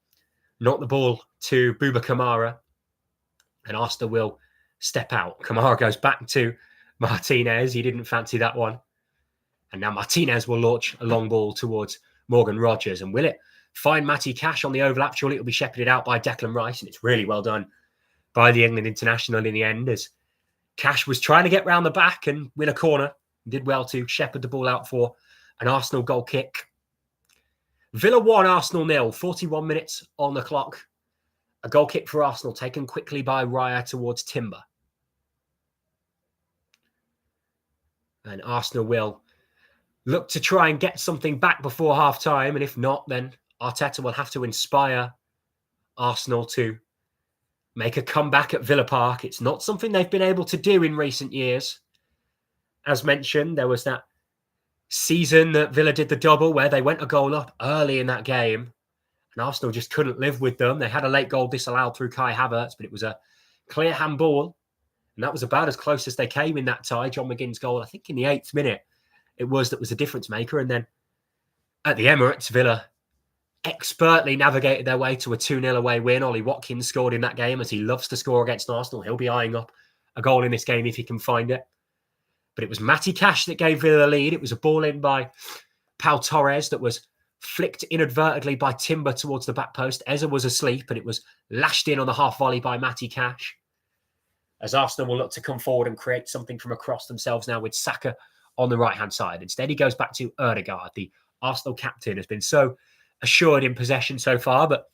knock the ball to Bouba Kamara, and Arsenal will step out. Kamara goes back to Martinez. He didn't fancy that one. And now Martinez will launch a long ball towards Morgan Rodgers. And will it find Matty Cash on the overlap? Surely it'll be shepherded out by Declan Rice. And it's really well done by the England international in the end, as Cash was trying to get round the back and win a corner. Did well to shepherd the ball out for an Arsenal goal kick. Villa 1, Arsenal 0. 41 minutes on the clock. A goal kick for Arsenal taken quickly by Raya towards Timber. And Arsenal will look to try and get something back before half-time. And if not, then Arteta will have to inspire Arsenal to make a comeback at Villa Park. It's not something they've been able to do in recent years. As mentioned, there was that season that Villa did the double where they went a goal up early in that game. And Arsenal just couldn't live with them. They had a late goal disallowed through Kai Havertz, but it was a clear handball. And that was about as close as they came in that tie. John McGinn's goal, I think in the 8th minute, that was a difference maker. And then at the Emirates, Villa expertly navigated their way to a 2-0 away win. Ollie Watkins scored in that game, as he loves to score against Arsenal. He'll be eyeing up a goal in this game if he can find it. But it was Matty Cash that gave Villa the lead. It was a ball in by Pau Torres that was flicked inadvertently by Timber towards the back post. Eza was asleep, and it was lashed in on the half volley by Matty Cash, as Arsenal will look to come forward and create something from across themselves now with Saka on the right-hand side. Instead, he goes back to Ødegaard. The Arsenal captain has been so assured in possession so far, but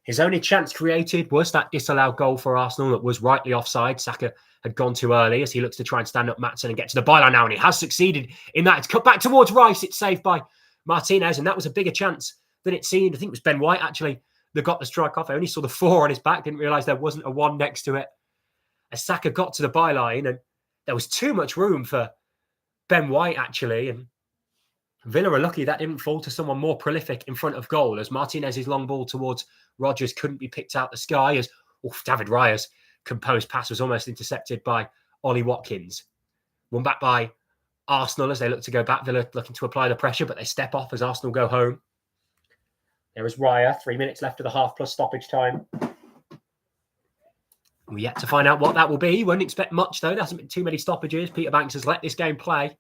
his only chance created was that disallowed goal for Arsenal that was rightly offside. Saka had gone too early as he looks to try and stand up Maatsen and get to the byline now, and he has succeeded in that. It's cut back towards Rice. It's saved by Martinez, and that was a bigger chance than it seemed. I think it was Ben White, actually, that got the strike off. I only saw the 4 on his back, didn't realise there wasn't a 1 next to it. As Saka got to the byline, and there was too much room for Ben White, actually, and Villa are lucky that didn't fall to someone more prolific in front of goal, as Martinez's long ball towards Rodgers couldn't be picked out the sky, as David Raya's composed pass was almost intercepted by Ollie Watkins. Won back by Arsenal as they look to go back. Villa looking to apply the pressure, but they step off as Arsenal go home. There is Raya. 3 minutes left of the half plus stoppage time. We're yet to find out what that will be. Won't expect much, though. There hasn't been too many stoppages. Peter Banks has let this game play.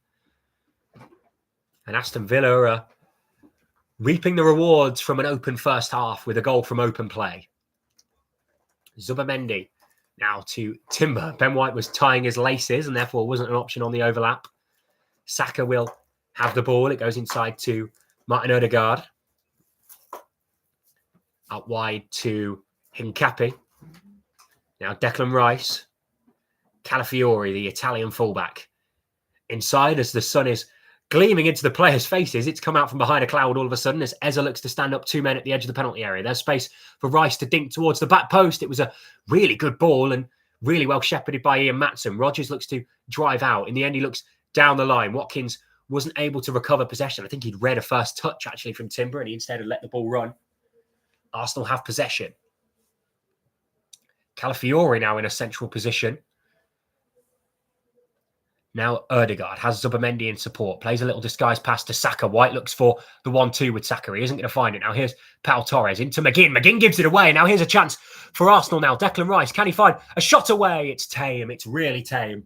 And Aston Villa are reaping the rewards from an open first half with a goal from open play. Zubimendi now to Timber. Ben White was tying his laces and therefore wasn't an option on the overlap. Saka will have the ball. It goes inside to Martin Ødegaard. Out wide to Hincapi. Now Declan Rice. Calafiori, the Italian fullback. Inside as the sun is gleaming into the players' faces. It's come out from behind a cloud all of a sudden as Eza looks to stand up 2 men at the edge of the penalty area. There's space for Rice to dink towards the back post. It was a really good ball and really well shepherded by Ian Matson. Rogers looks to drive out. In the end, he looks down the line. Watkins wasn't able to recover possession. I think he'd read a first touch actually from Timber and he instead had let the ball run. Arsenal have possession. Calafiori now in a central position. Now Erdegaard has Zubimendi in support. Plays a little disguised pass to Saka. White looks for the 1-2 with Saka. He isn't going to find it. Now here's Pau Torres into McGinn. McGinn gives it away. Now here's a chance for Arsenal now. Declan Rice, can he find a shot away? It's tame. It's really tame.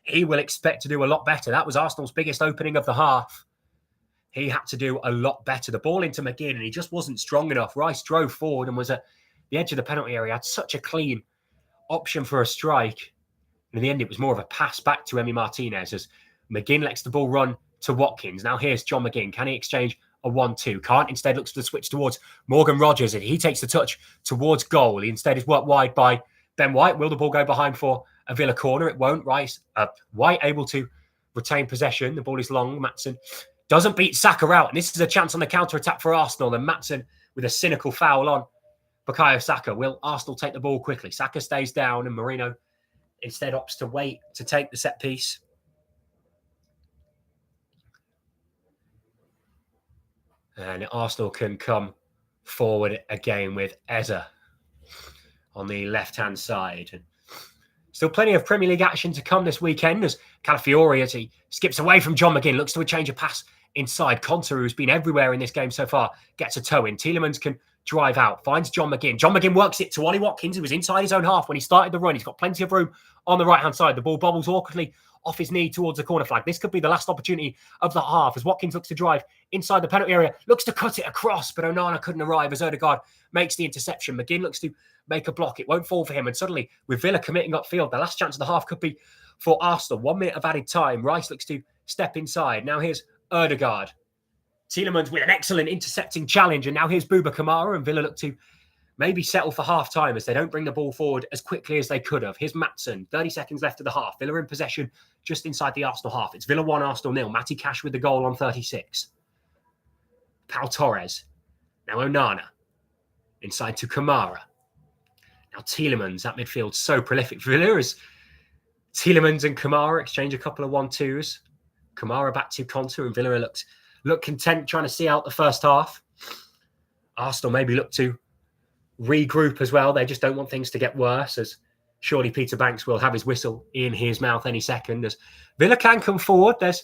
He will expect to do a lot better. That was Arsenal's biggest opening of the half. He had to do a lot better. The ball into McGinn and he just wasn't strong enough. Rice drove forward and was at the edge of the penalty area. Had such a clean option for a strike. And in the end, it was more of a pass back to Emi Martinez as McGinn lets the ball run to Watkins. Now here's John McGinn. Can he exchange a 1-2? Can't. Instead looks for the switch towards Morgan Rogers and he takes the touch towards goal. He instead is worked wide by Ben White. Will the ball go behind for a Villa corner? It won't. Rice, White able to retain possession. The ball is long. Matson doesn't beat Saka out. And this is a chance on the counter-attack for Arsenal. And Matson with a cynical foul on Bukayo Saka. Will Arsenal take the ball quickly? Saka stays down and Marino instead opts to wait to take the set piece. And Arsenal can come forward again with Eza on the left-hand side. And still plenty of Premier League action to come this weekend as Calafiori, as he skips away from John McGinn, looks to change a pass inside. Conter, who's been everywhere in this game so far, gets a toe in. Tielemans can drive out, finds John McGinn. John McGinn works it to Ollie Watkins, who was inside his own half when he started the run. He's got plenty of room on the right-hand side. The ball bobbles awkwardly off his knee towards the corner flag. This could be the last opportunity of the half as Watkins looks to drive inside the penalty area, looks to cut it across, but Onana couldn't arrive as Erdegaard makes the interception. McGinn looks to make a block. It won't fall for him. And suddenly, with Villa committing upfield, the last chance of the half could be for Arsenal. 1 minute of added time. Rice looks to step inside. Now here's Erdegaard. Tielemans with an excellent intercepting challenge. And now here's Bouba Kamara. And Villa look to maybe settle for half-time as they don't bring the ball forward as quickly as they could have. Here's Matson. 30 seconds left of the half. Villa in possession just inside the Arsenal half. It's Villa 1, Arsenal 0. Matty Cash with the goal on 36. Pau Torres. Now Onana. Inside to Kamara. Now Tielemans at midfield, so prolific for Villa as Tielemans and Kamara exchange a couple of 1-2s. Kamara back to Conter and Villa look content trying to see out the first half. Arsenal maybe look to regroup as well. They just don't want things to get worse as surely Peter Banks will have his whistle in his mouth any second as Villa can come forward. There's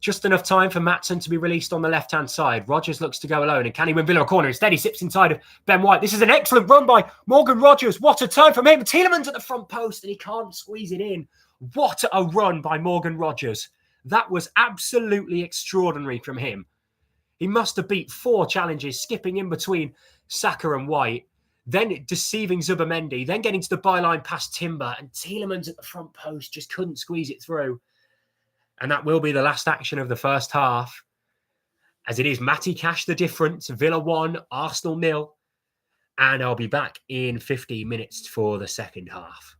just enough time for Matson to be released on the left-hand side. Rogers looks to go alone. And can he win Villa a corner? Instead, he sips inside of Ben White. This is an excellent run by Morgan Rogers. What a turn from him. Tielemans at the front post, and he can't squeeze it in. What a run by Morgan Rogers. That was absolutely extraordinary from him. He must have beat 4 challenges, skipping in between Saka and White, then deceiving Zubimendi, then getting to the byline past Timber, and Tielemans at the front post just couldn't squeeze it through. And that will be the last action of the first half, as it is Matty Cash the difference. Villa 1, Arsenal 0. And I'll be back in 15 minutes for the second half.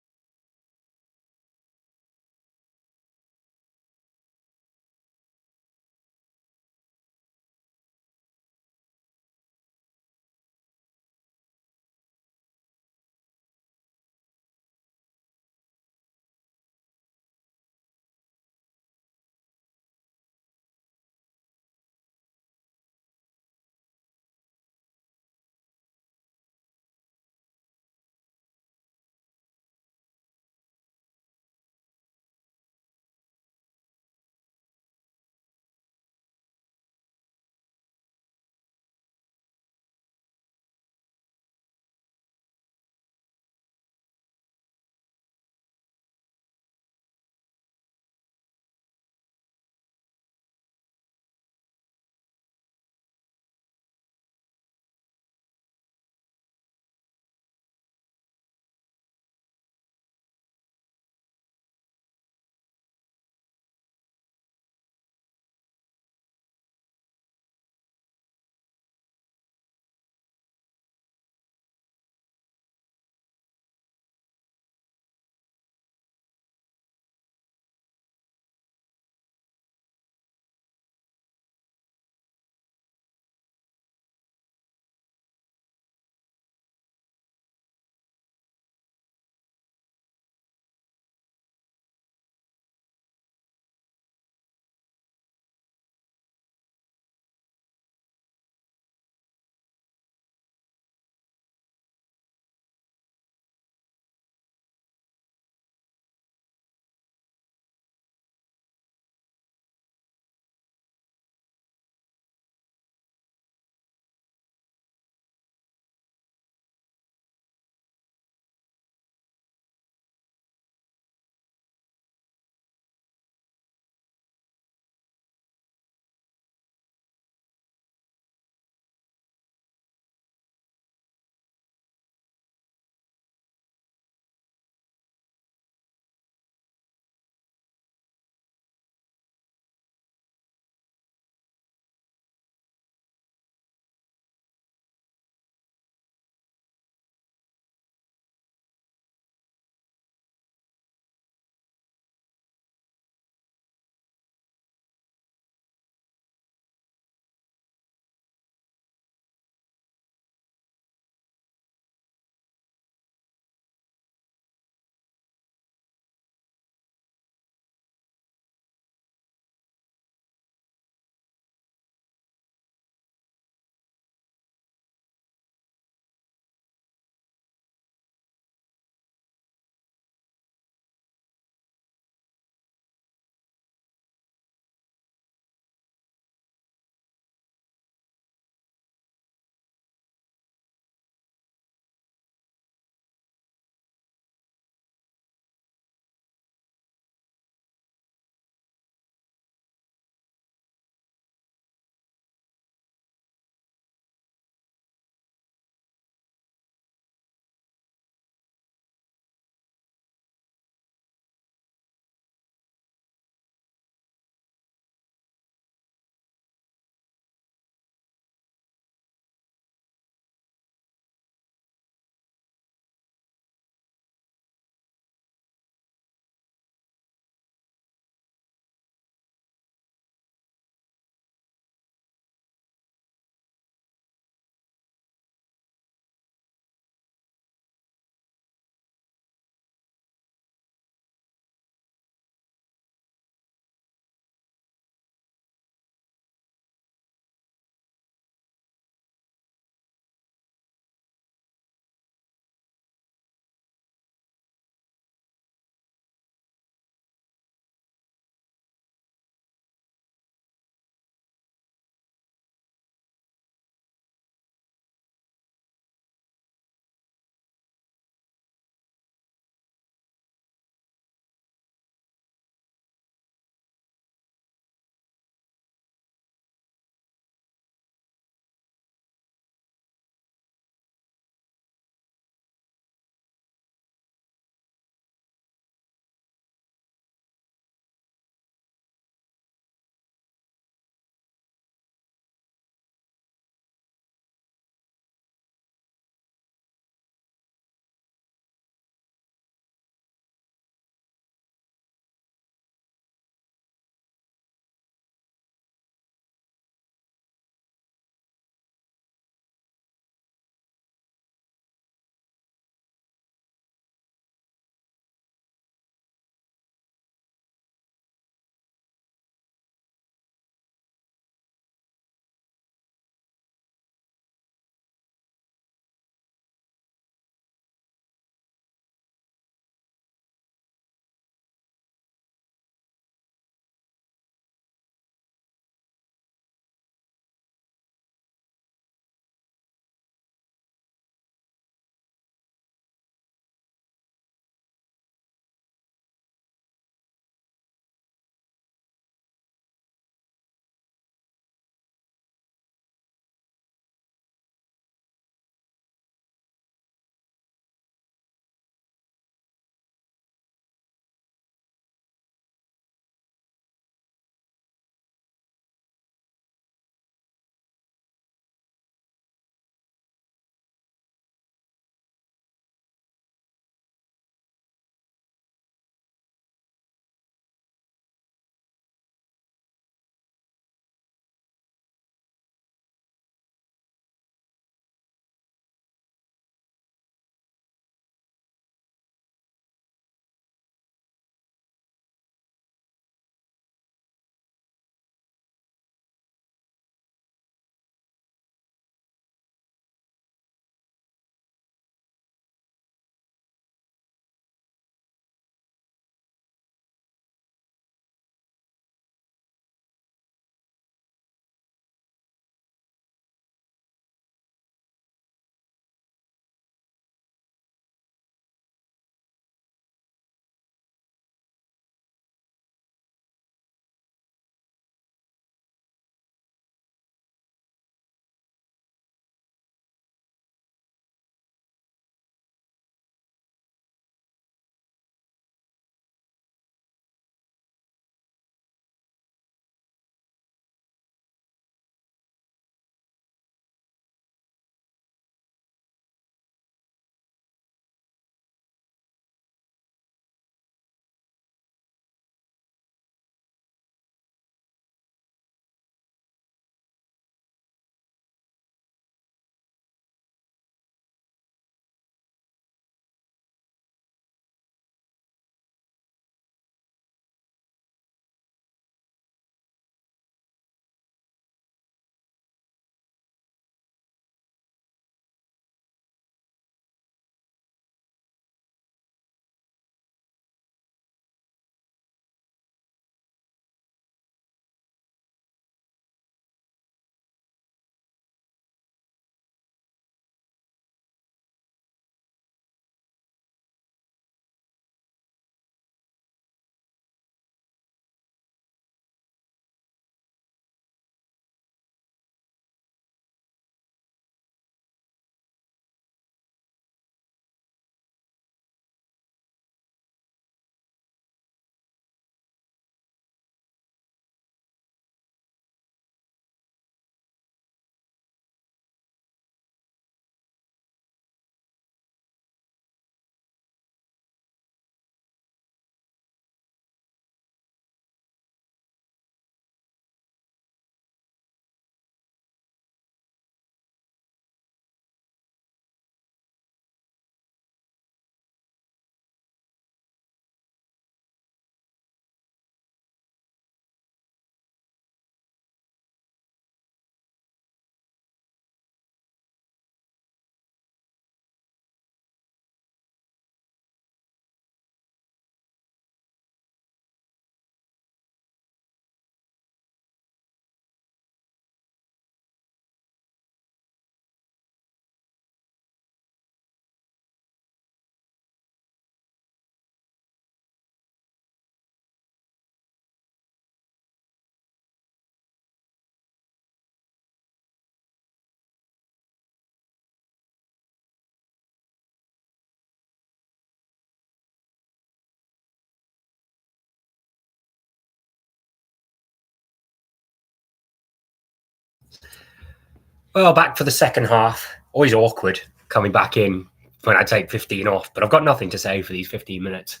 Well, back for the second half. Always awkward coming back in when I take 15 off, but I've got nothing to say for these 15 minutes,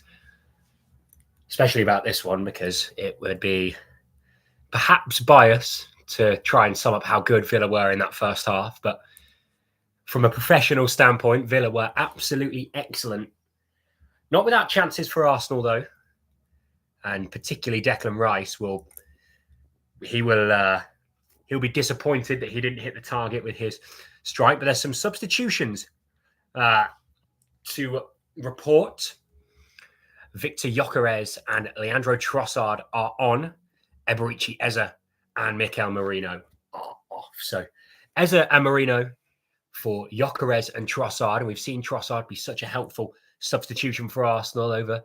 especially about this one, because it would be perhaps bias to try and sum up how good Villa were in that first half. But from a professional standpoint, Villa were absolutely excellent. Not without chances for Arsenal, though. And particularly Declan Rice he'll be disappointed that he didn't hit the target with his strike. But there's some substitutions to report. Victor Gyökeres and Leandro Trossard are on. Eberechi Eze and Mikel Merino are off. So Eze and Merino for Gyökeres and Trossard. And we've seen Trossard be such a helpful substitution for Arsenal over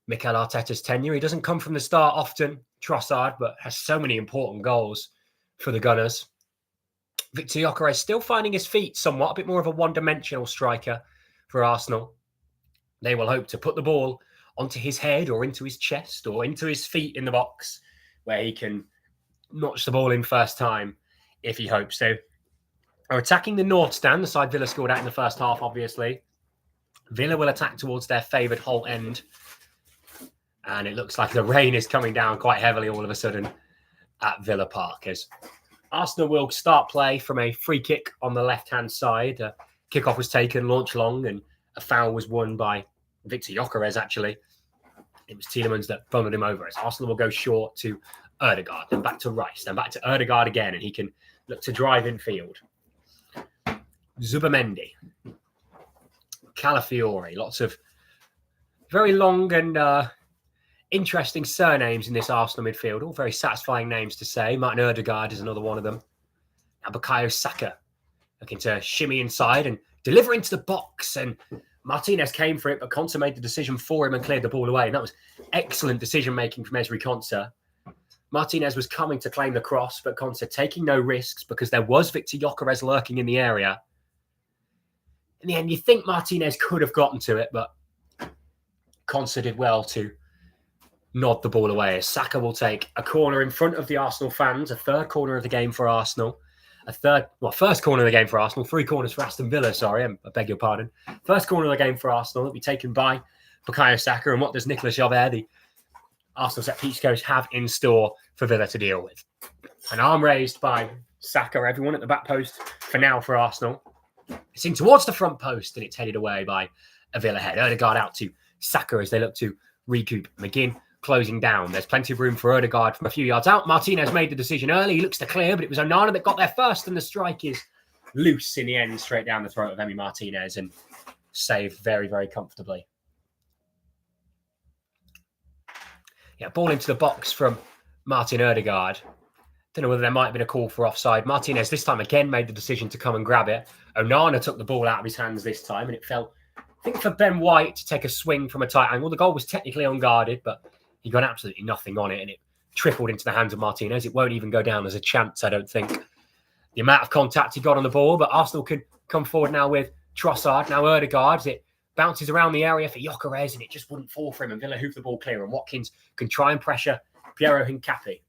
Mikel Arteta's tenure. He doesn't come from the start often, Trossard, but has so many important goals for the Gunners. Victor Gyökeres still finding his feet somewhat, a bit more of a one-dimensional striker for Arsenal. They will hope to put the ball onto his head or into his chest or into his feet in the box where he can notch the ball in first time if he hopes to. Are attacking the north stand, the side Villa scored out in the first half, obviously. Villa will attack towards their favoured Hull end. And it looks like the rain is coming down quite heavily all of a sudden at Villa Park, as Arsenal will start play from a free kick on the left-hand side. Kickoff was taken, launch long, and a foul was won by Victor Gyökeres, actually. It was Tielemans that bundled him over, as Arsenal will go short to Ødegaard, then back to Rice, then back to Ødegaard again, and he can look to drive in field. Zubamendi, Calafiori, lots of very long and interesting surnames in this Arsenal midfield, all very satisfying names to say. Martin Ødegaard is another one of them. Now Bukayo Saka looking to shimmy inside and deliver into the box, and Martinez came for it, but Konsa made the decision for him and cleared the ball away. And that was excellent decision-making from Ezri Konsa. Martinez was coming to claim the cross, but Konsa taking no risks because there was Victor Gyökeres lurking in the area. In the end, you think Martinez could have gotten to it, but Konsa did well to nod the ball away. Saka will take a corner in front of the Arsenal fans, a third corner of the game for Arsenal. First corner of the game for Arsenal, 3 corners for Aston Villa, sorry, I beg your pardon. First corner of the game for Arsenal will be taken by Bukayo Saka, and what does Nicolas Jaubert, the Arsenal set-piece coach, have in store for Villa to deal with? An arm raised by Saka, everyone at the back post for now for Arsenal. It's in towards the front post, and it's headed away by a Villa head. Ødegaard out to Saka as they look to recoup. McGinn closing down. There's plenty of room for Ødegaard from a few yards out. Martinez made the decision early. He looks to clear, but it was Onana that got there first, and the strike is loose in the end, straight down the throat of Emi Martinez, and saved very, very comfortably. Yeah, ball into the box from Martin Ødegaard. Don't know whether there might have been a call for offside. Martinez this time again made the decision to come and grab it. Onana took the ball out of his hands this time, and it fell, I think, for Ben White to take a swing from a tight angle. The goal was technically unguarded, but he got absolutely nothing on it, and it trickled into the hands of Martinez. It won't even go down as a chance, I don't think. The amount of contact he got on the ball, but Arsenal can come forward now with Trossard. Now Ødegaard, it bounces around the area for Gyökeres, and it just wouldn't fall for him, and Villa hoof the ball clear, and Watkins can try and pressure Piero Hincapié.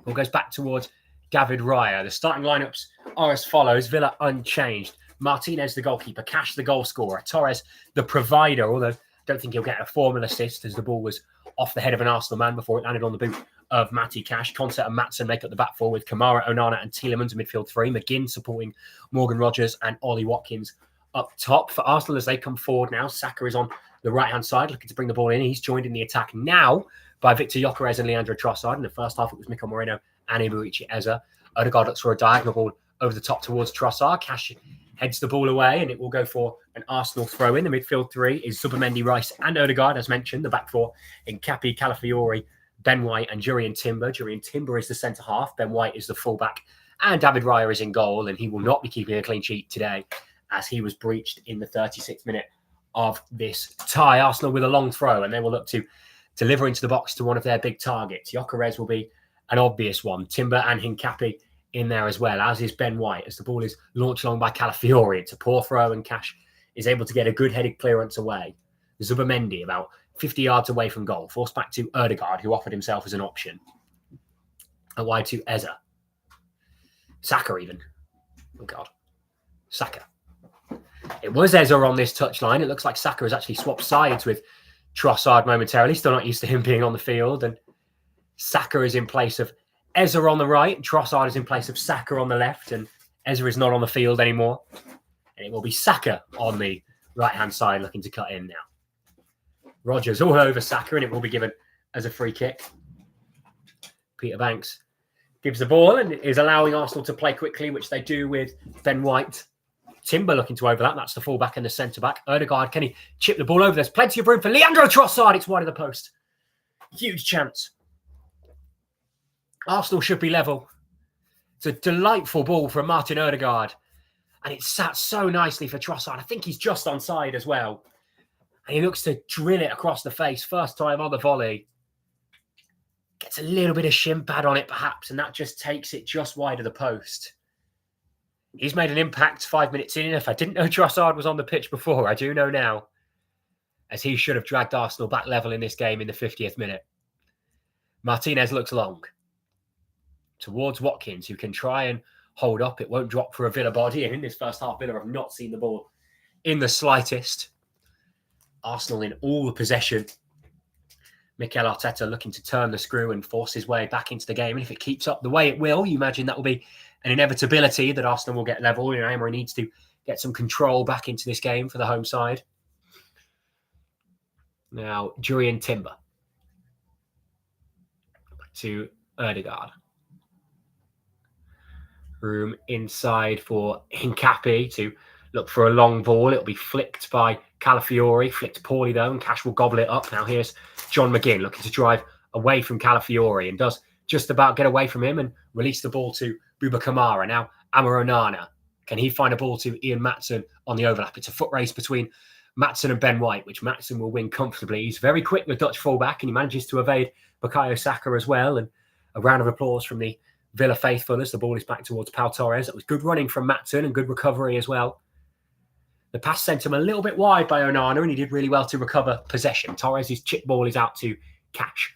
Ball goes back towards David Raya. The starting lineups are as follows. Villa unchanged. Martinez, the goalkeeper. Cash, the goal scorer. Torres, the provider, although I don't think he'll get a formal assist as the ball was off the head of an Arsenal man before it landed on the boot of Matty Cash. Konsa and Maatsen make up the back four with Kamara, Onana and Tielemans in midfield 3. McGinn supporting Morgan Rogers and Ollie Watkins up top. For Arsenal as they come forward now, Saka is on the right-hand side looking to bring the ball in. He's joined in the attack now by Victor Gyökeres and Leandro Trossard. In the first half, it was Mikel Merino and Eberechi Eze. Ødegaard looks for a diagonal ball over the top towards Trossard. Cash heads the ball away, and it will go for an Arsenal throw-in. The midfield 3 is Zubamendi, Rice and Ødegaard, as mentioned. The back 4 in Hincapié, Calafiori, Ben White and Jurriën Timber. Jurriën Timber is the centre-half. Ben White is the full-back. And David Raya is in goal, and he will not be keeping a clean sheet today as he was breached in the 36th minute of this tie. Arsenal with a long throw, and they will look to deliver into the box to one of their big targets. Gyökeres will be an obvious one. Timber and Hincapié in there as well, as is Ben White, as the ball is launched along by Calafiori. It's a poor throw, and Cash is able to get a good headed clearance away. Zubamendi about 50 yards away from goal, forced back to Ødegaard, who offered himself as an option. A wide to Eze. Saka even. Oh, God. Saka. It was Eze on this touchline. It looks like Saka has actually swapped sides with Trossard momentarily. Still not used to him being on the field. And Saka is in place of Eze on the right. And Trossard is in place of Saka on the left. And Eze is not on the field anymore. And it will be Saka on the right-hand side looking to cut in now. Rodgers all over Saka, and it will be given as a free kick. Peter Banks gives the ball and is allowing Arsenal to play quickly, which they do with Ben White. Timber looking to overlap. That's the fullback and the centre-back. Odegaard, can he chip the ball over? There's plenty of room for Leandro Trossard. It's wide of the post. Huge chance. Arsenal should be level. It's a delightful ball from Martin Odegaard. And it sat so nicely for Trossard. I think he's just onside as well. And he looks to drill it across the face. First time on the volley. Gets a little bit of shin pad on it, perhaps. And that just takes it just wide of the post. He's made an impact 5 minutes in. If I didn't know Trossard was on the pitch before, I do know now. As he should have dragged Arsenal back level in this game in the 50th minute. Martinez looks long. Towards Watkins, who can try and hold up. It won't drop for a Villa body. And in this first half, Villa have not seen the ball in the slightest. Arsenal in all the possession. Mikel Arteta looking to turn the screw and force his way back into the game. And if it keeps up the way it will, you imagine that will be an inevitability that Arsenal will get level. You know, Emery needs to get some control back into this game for the home side. Now, Jurriën Timber. To Odegaard. Room inside for Hincapi to look for a long ball. It'll be flicked by Calafiori. Flicked poorly, though, and Cash will gobble it up. Now here's John McGinn looking to drive away from Calafiori and does just about get away from him and release the ball to Bouba Kamara. Now, Amar Onana. Can he find a ball to Ian Maatsen on the overlap? It's a foot race between Maatsen and Ben White, which Maatsen will win comfortably. He's very quick, the Dutch fullback, and he manages to evade Bukayo Saka as well. And a round of applause from the Villa faithful as the ball is back towards Pau Torres. That was good running from Maatsen and good recovery as well. The pass sent him a little bit wide by Onana, and he did really well to recover possession. Torres' chip ball is out to Cash.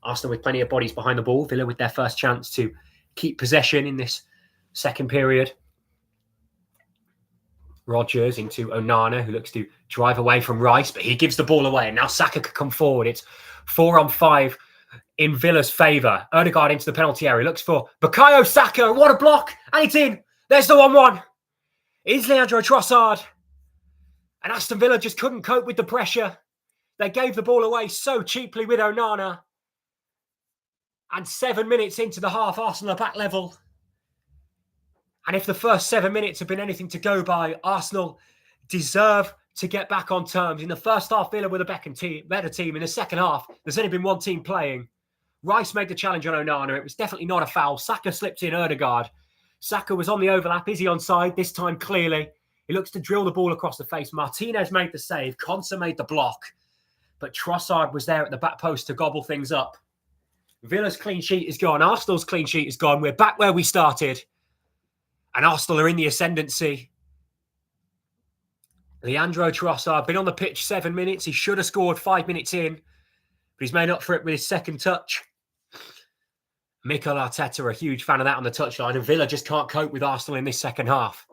Arsenal with plenty of bodies behind the ball. Villa with their first chance to keep possession in this second period. Rodgers into Onana, who looks to drive away from Rice, but he gives the ball away. And now Saka could come forward. It's 4-on-5 in Villa's favour. Odegaard into the penalty area. Looks for Bukayo Saka. What a block. And it's in. There's the 1-1. It's Leandro Trossard. And Aston Villa just couldn't cope with the pressure. They gave the ball away so cheaply with Onana. And 7 minutes into the half, Arsenal are back level. And if the first 7 minutes have been anything to go by, Arsenal deserve to get back on terms. In the first half, Villa were the better team. In the second half, there's only been one team playing. Rice made the challenge on Onana. It was definitely not a foul. Saka slipped in Odegaard. Saka was on the overlap. Is he onside? This time, clearly. He looks to drill the ball across the face. Martinez made the save. Konsa made the block. But Trossard was there at the back post to gobble things up. Villa's clean sheet is gone. Arsenal's clean sheet is gone. We're back where we started. And Arsenal are in the ascendancy. Leandro Trossard, been on the pitch 7 minutes. He should have scored 5 minutes in. But he's made up for it with his second touch. Mikel Arteta, a huge fan of that on the touchline. And Villa just can't cope with Arsenal in this second half.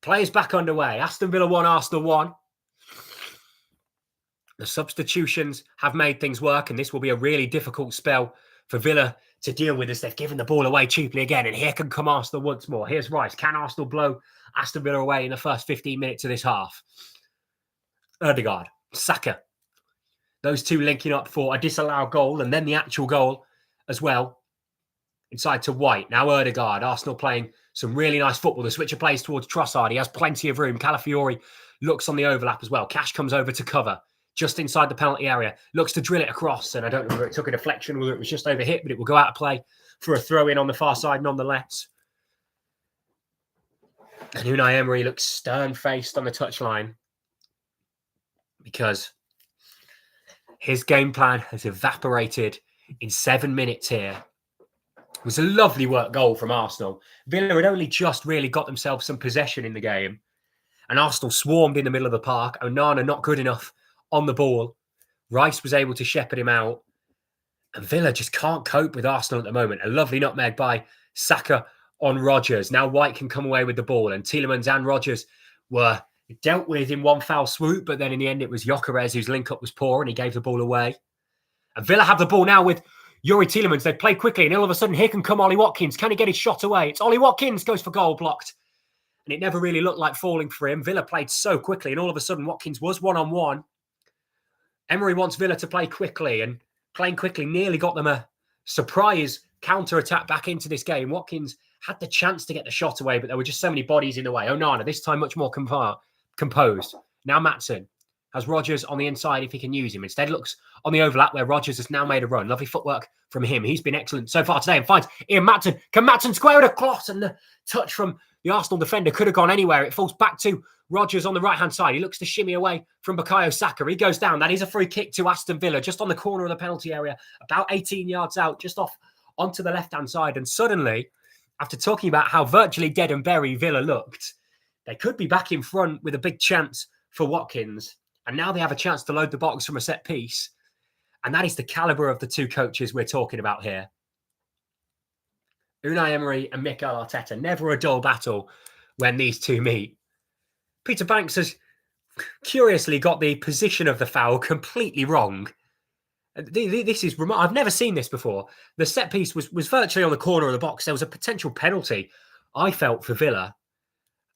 Players back underway. Aston Villa 1, Arsenal 1. The substitutions have made things work. And this will be a really difficult spell for Villa to deal with as they've given the ball away cheaply again. And here can come Arsenal once more. Here's Rice. Can Arsenal blow Aston Villa away in the first 15 minutes of this half? Odegaard, Saka. Those two linking up for a disallowed goal and then the actual goal as well. Inside to White. Now Odegaard. Arsenal playing some really nice football. The switcher plays towards Trossard. He has plenty of room. Calafiori looks on the overlap as well. Cash comes over to cover. Just inside the penalty area. Looks to drill it across. And I don't know whether it took a deflection, whether it was just overhit, but it will go out of play for a throw-in on the far side nonetheless. And Unai Emery looks stern-faced on the touchline because his game plan has evaporated in 7 minutes here. It was a lovely work goal from Arsenal. Villa had only just really got themselves some possession in the game. And Arsenal swarmed in the middle of the park. Onana not good enough on the ball. Rice was able to shepherd him out. And Villa just can't cope with Arsenal at the moment. A lovely nutmeg by Saka on Rodgers. Now White can come away with the ball, and Tielemans and Rodgers were dealt with in one foul swoop, but then in the end it was Gyökeres whose link-up was poor and he gave the ball away. And Villa have the ball now with Youri Tielemans. They play quickly, and all of a sudden here can come Ollie Watkins. Can he get his shot away? It's Ollie Watkins, goes for goal, blocked. And it never really looked like falling for him. Villa played so quickly, and all of a sudden Watkins was one-on-one. Emery wants Villa to play quickly, and playing quickly nearly got them a surprise counter-attack back into this game. Watkins had the chance to get the shot away, but there were just so many bodies in the way. Onana, this time much more composed. Now Maatsen has Rodgers on the inside if he can use him. Instead looks on the overlap where Rodgers has now made a run. Lovely footwork from him. He's been excellent so far today and finds Ian Maatsen. Can Maatsen square it across? And the touch from the Arsenal defender could have gone anywhere. It falls back to Rodgers on the right-hand side. He looks to shimmy away from Bukayo Saka. He goes down. That is a free kick to Aston Villa, just on the corner of the penalty area, about 18 yards out, just off onto the left-hand side. And suddenly, after talking about how virtually dead and buried Villa looked, they could be back in front with a big chance for Watkins. And now they have a chance to load the box from a set piece. And that is the calibre of the two coaches we're talking about here. Unai Emery and Mikel Arteta. Never a dull battle when these two meet. Peter Banks has curiously got the position of the foul completely wrong. This is remarkable. I've never seen this before. The set piece was virtually on the corner of the box. There was a potential penalty, I felt, for Villa.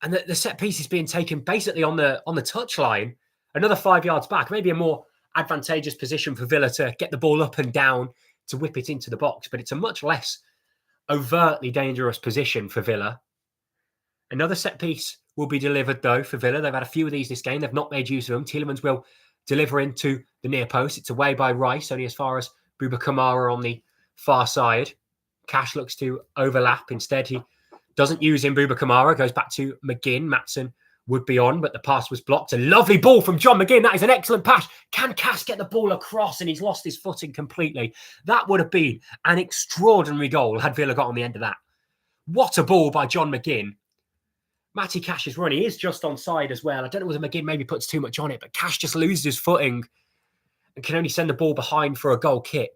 And the set piece is being taken basically on the touchline, another 5 yards back, maybe a more advantageous position for Villa to get the ball up and down to whip it into the box. But it's a much less overtly dangerous position for Villa. Another set piece will be delivered, though, for Villa. They've had a few of these this game. They've not made use of them. Tielemans will deliver into the near post. It's away by Rice, only as far as Bouba Kamara on the far side. Cash looks to overlap. Instead, he doesn't use him. Bouba Kamara goes back to McGinn. Maatsen would be on, but the pass was blocked. A lovely ball from John McGinn. That is an excellent pass. Can Cash get the ball across? And he's lost his footing completely. That would have been an extraordinary goal had Villa got on the end of that. What a ball by John McGinn. Matty Cash's run, he is just onside as well. I don't know whether McGinn maybe puts too much on it, but Cash just loses his footing and can only send the ball behind for a goal kick.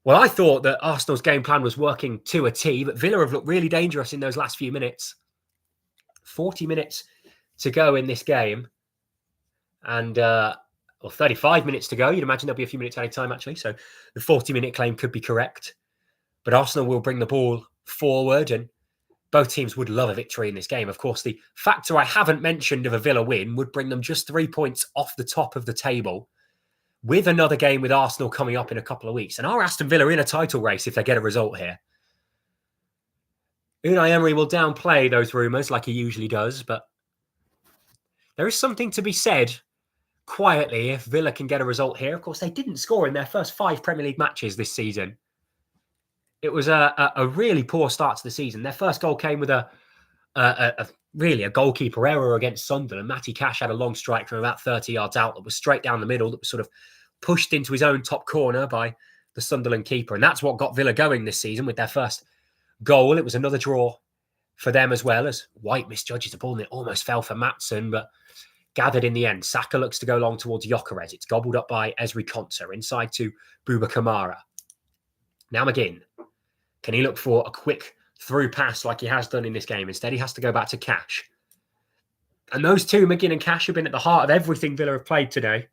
Well, I thought that Arsenal's game plan was working to a T, but Villa have looked really dangerous in those last few minutes. 40 minutes to go in this game. And 35 minutes to go. You'd imagine there'll be a few minutes added time, actually. So the 40-minute claim could be correct. But Arsenal will bring the ball forward, and both teams would love a victory in this game. Of course, the factor I haven't mentioned of a Villa win would bring them just 3 points off the top of the table, with another game with Arsenal coming up in a couple of weeks. And are Aston Villa in a title race if they get a result here? Unai Emery will downplay those rumours like he usually does, but there is something to be said quietly if Villa can get a result here. Of course, they didn't score in their first 5 Premier League matches this season. It was a really poor start to the season. Their first goal came with a goalkeeper error against Sunderland. Matty Cash had a long strike from about 30 yards out that was straight down the middle, that was sort of pushed into his own top corner by the Sunderland keeper. And that's what got Villa going this season with their first goal. It was another draw for them as well, as White misjudges the ball and it almost fell for Maatsen, but gathered in the end. Saka looks to go long towards Gyökeres. It's gobbled up by Ezri Konsa inside to Bouba Kamara. Now McGinn. Can he look for a quick through pass like he has done in this game? Instead, he has to go back to Cash. And those two, McGinn and Cash, have been at the heart of everything Villa have played today.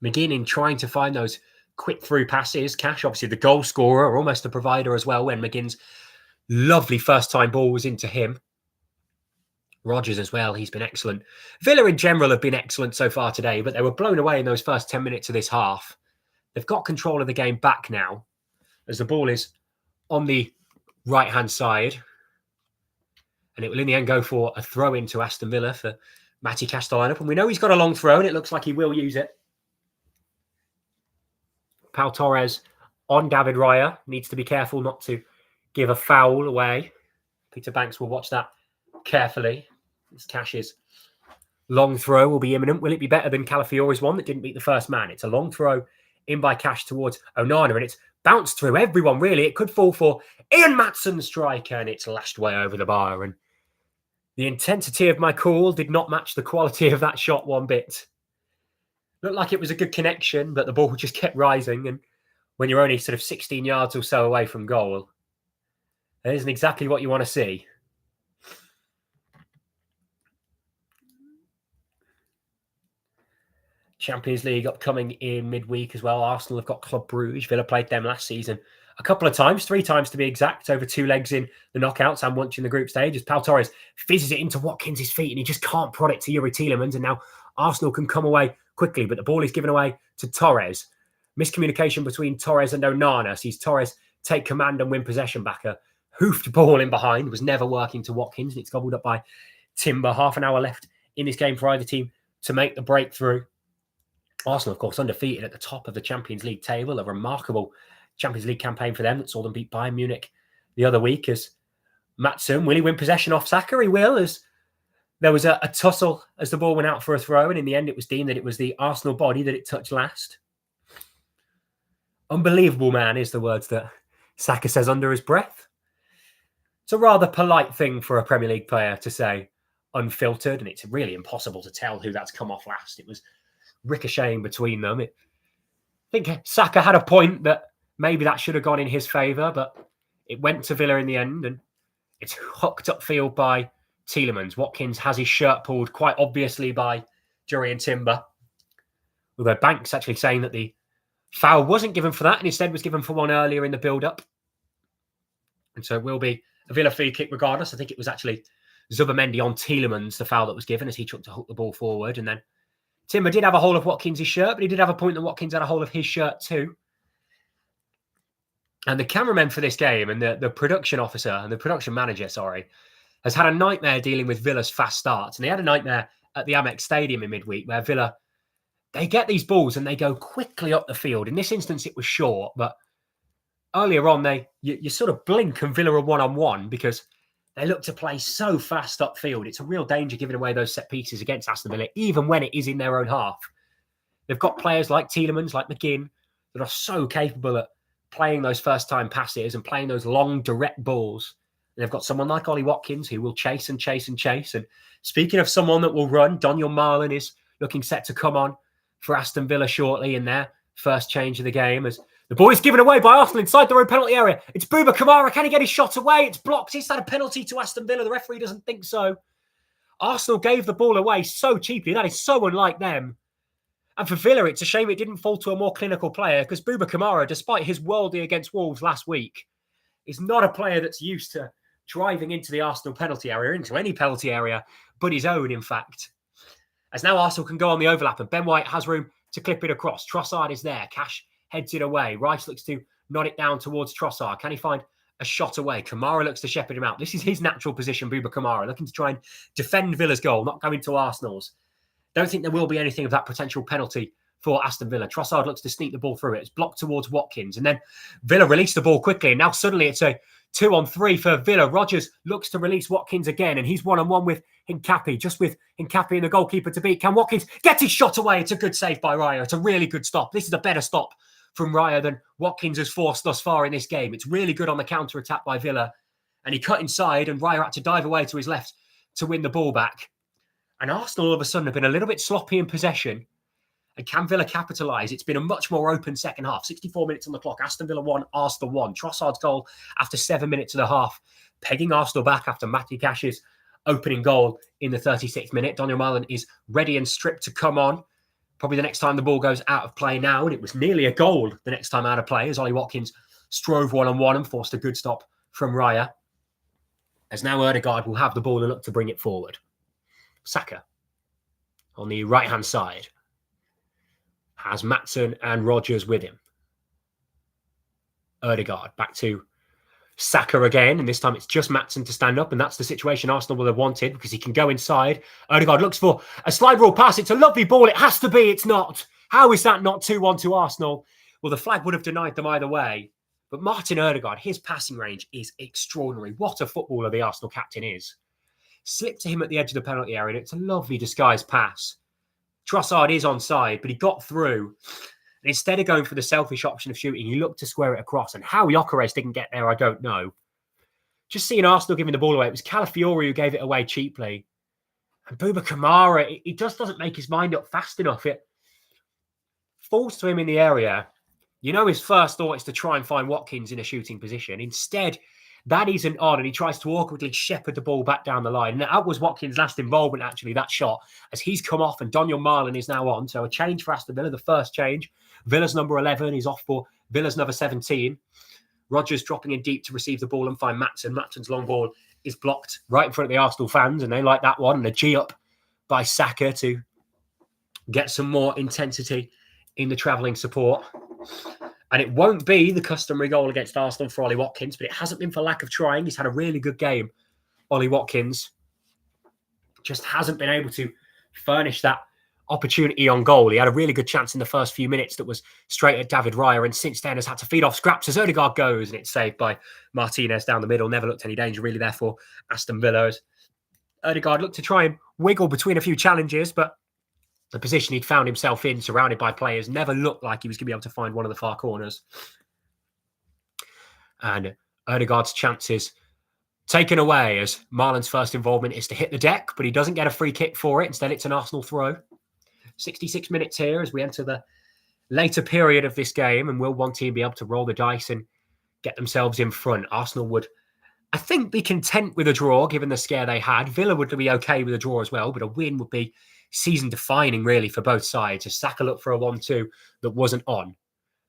McGinn in trying to find those quick through passes. Cash, obviously the goal scorer, almost a provider as well, when McGinn's lovely first-time ball was into him. Rodgers as well, he's been excellent. Villa in general have been excellent so far today, but they were blown away in those first 10 minutes of this half. They've got control of the game back now, as the ball is on the right-hand side. And it will in the end go for a throw into Aston Villa for Matty Cash to line up. And we know he's got a long throw and it looks like he will use it. Pau Torres on David Raya. Needs to be careful not to give a foul away. Peter Banks will watch that carefully. This Cash's long throw will be imminent. Will it be better than Calafiori's one that didn't beat the first man? It's a long throw in by Cash towards Onana, and it's bounced through everyone, really. It could fall for Ian Maatsen's strike, and it's lashed way over the bar. And the intensity of my call did not match the quality of that shot one bit. Looked like it was a good connection, but the ball just kept rising. And when you're only sort of 16 yards or so away from goal, it isn't exactly what you want to see. Champions League upcoming in midweek as well. Arsenal have got Club Brugge. Villa played them last season a couple of times, 3 times to be exact, over 2 legs in the knockouts and once in the group stage, as Pau Torres fizzes it into Watkins' feet and he just can't prod it to Yuri Tielemans. And now Arsenal can come away quickly, but the ball is given away to Torres. Miscommunication between Torres and Onana sees Torres take command and win possession back. A hoofed ball in behind was never working to Watkins, and it's gobbled up by Timber. Half an hour left in this game for either team to make the breakthrough. Arsenal, of course, undefeated at the top of the Champions League table. A remarkable Champions League campaign for them that saw them beat Bayern Munich the other week. As Maatsen, will he win possession off Saka? He will, as there was a tussle as the ball went out for a throw, and in the end it was deemed that it was the Arsenal body that it touched last. Unbelievable, man, is the words that Saka says under his breath. It's a rather polite thing for a Premier League player to say, unfiltered, and it's really impossible to tell who that's come off last. It was ricocheting between them. I think Saka had a point that maybe that should have gone in his favour, but it went to Villa in the end, and it's hooked upfield by Tielemans. Watkins has his shirt pulled quite obviously by Jurriën Timber, although Banks actually saying that the foul wasn't given for that and instead was given for one earlier in the build-up. And so it will be a Villa free kick regardless. I think it was actually Zubimendi on Tielemans, the foul that was given, as he took to hook the ball forward. And then Timber did have a hold of Watkins' shirt, but he did have a point that Watkins had a hold of his shirt too. And the cameraman for this game and the production officer and the production manager, has had a nightmare dealing with Villa's fast starts. And they had a nightmare at the Amex Stadium in midweek where Villa, they get these balls and they go quickly up the field. In this instance, it was short, but earlier on, you sort of blink and Villa are one-on-one because they look to play so fast upfield. It's a real danger giving away those set pieces against Aston Villa, even when it is in their own half. They've got players like Tielemans, like McGinn, that are so capable at playing those first-time passes and playing those long, direct balls. And they've got someone like Ollie Watkins who will chase and chase and chase. And speaking of someone that will run, Daniel Marlin is looking set to come on for Aston Villa shortly in their first change of the game, as the ball is given away by Arsenal inside their own penalty area. It's Bouba Kamara. Can he get his shot away? It's blocked. Is that a penalty to Aston Villa? The referee doesn't think so. Arsenal gave the ball away so cheaply. That is so unlike them. And for Villa, it's a shame it didn't fall to a more clinical player, because Bouba Kamara, despite his worldie against Wolves last week, is not a player that's used to driving into the Arsenal penalty area, into any penalty area, but his own, in fact. As now Arsenal can go on the overlap, and Ben White has room to clip it across. Trossard is there. Cash heads it away. Rice looks to nod it down towards Trossard. Can he find a shot away? Kamara looks to shepherd him out. This is his natural position, Bouba Kamara, looking to try and defend Villa's goal, not going to Arsenal's. Don't think there will be anything of that potential penalty for Aston Villa. Trossard looks to sneak the ball through it. It's blocked towards Watkins. And then Villa release the ball quickly. And now suddenly it's a 2-on-3 for Villa. Rodgers looks to release Watkins again. And he's one-on-one with Hincapi, just with Hincapi and the goalkeeper to beat. Can Watkins get his shot away? It's a good save by Raya. It's a really good stop. This is a better stop from Raya than Watkins has forced thus far in this game. It's really good on the counter-attack by Villa. And he cut inside and Raya had to dive away to his left to win the ball back. And Arsenal all of a sudden have been a little bit sloppy in possession. And can Villa capitalise? It's been a much more open second half. 64 minutes on the clock. Aston Villa 1, Arsenal 1. Trossard's goal after 7 minutes and a half, pegging Arsenal back after Matty Cash's opening goal in the 36th minute. Daniel Marlin is ready and stripped to come on. Probably the next time the ball goes out of play now. And it was nearly a goal the next time out of play as Ollie Watkins strove one-on-one and forced a good stop from Raya. As now Ødegaard will have the ball and look to bring it forward. Saka on the right-hand side has Maatsen and Rodgers with him. Ødegaard back to Saka again, and this time it's just Maatsen to stand up, and that's the situation Arsenal will have wanted because he can go inside. Ødegaard looks for a slide rule pass. It's a lovely ball. It has to be. It's not. How is that not 2-1 to Arsenal? Well, the flag would have denied them either way. But Martin Ødegaard, his passing range is extraordinary. What a footballer the Arsenal captain is. Slipped to him at the edge of the penalty area, and it's a lovely disguised pass. Trossard is onside, but he got through. And instead of going for the selfish option of shooting, he looked to square it across. And how Gyökeres didn't get there, I don't know. Just seeing Arsenal giving the ball away, it was Calafiori who gave it away cheaply. And Bouba Kamara, he just doesn't make his mind up fast enough. falls to him in the area. You know, his first thought is to try and find Watkins in a shooting position. Instead, that isn't on, and he tries to awkwardly shepherd the ball back down the line. And that was Watkins' last involvement, actually, that shot, as he's come off and Daniel Marlin is now on. So a change for Aston Villa, the first change. Villa's number 11 is off for Villa's number 17. Rodgers dropping in deep to receive the ball and find Matson. Matson's long ball is blocked right in front of the Arsenal fans, and they like that one. And a G up by Saka to get some more intensity in the travelling support. And it won't be the customary goal against Arsenal for Ollie Watkins, but it hasn't been for lack of trying. He's had a really good game, Ollie Watkins. Just hasn't been able to furnish that opportunity on goal. He had a really good chance in the first few minutes that was straight at David Raya, and since then has had to feed off scraps as Odegaard goes, and it's saved by Martinez down the middle. Never looked any danger really there for Aston Villa. Odegaard looked to try and wiggle between a few challenges, but the position he'd found himself in, surrounded by players, never looked like he was going to be able to find one of the far corners. And Odegaard's chances taken away as Marlin's first involvement is to hit the deck, but he doesn't get a free kick for it. Instead, it's an Arsenal throw. 66 minutes here as we enter the later period of this game, and will one team be able to roll the dice and get themselves in front? Arsenal would, I think, be content with a draw, given the scare they had. Villa would be okay with a draw as well, but a win would be season-defining, really, for both sides. As Saka looked for a 1-2 that wasn't on,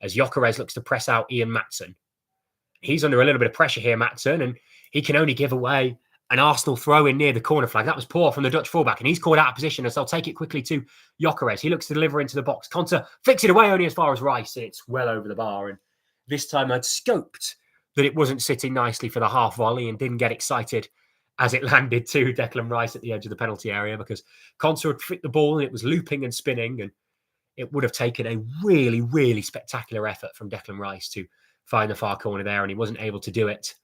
as Gyökeres looks to press out Ian Matson. He's under a little bit of pressure here, Matson, and he can only give away an Arsenal throw in near the corner flag. That was poor from the Dutch fullback, and he's caught out of position as they'll take it quickly to Gyökeres. He looks to deliver into the box. Konsa flicks it away only as far as Rice, and it's well over the bar. And this time I'd scoped that it wasn't sitting nicely for the half volley and didn't get excited as it landed to Declan Rice at the edge of the penalty area, because Konsa had flicked the ball and it was looping and spinning, and it would have taken a really, really spectacular effort from Declan Rice to find the far corner there, and he wasn't able to do it.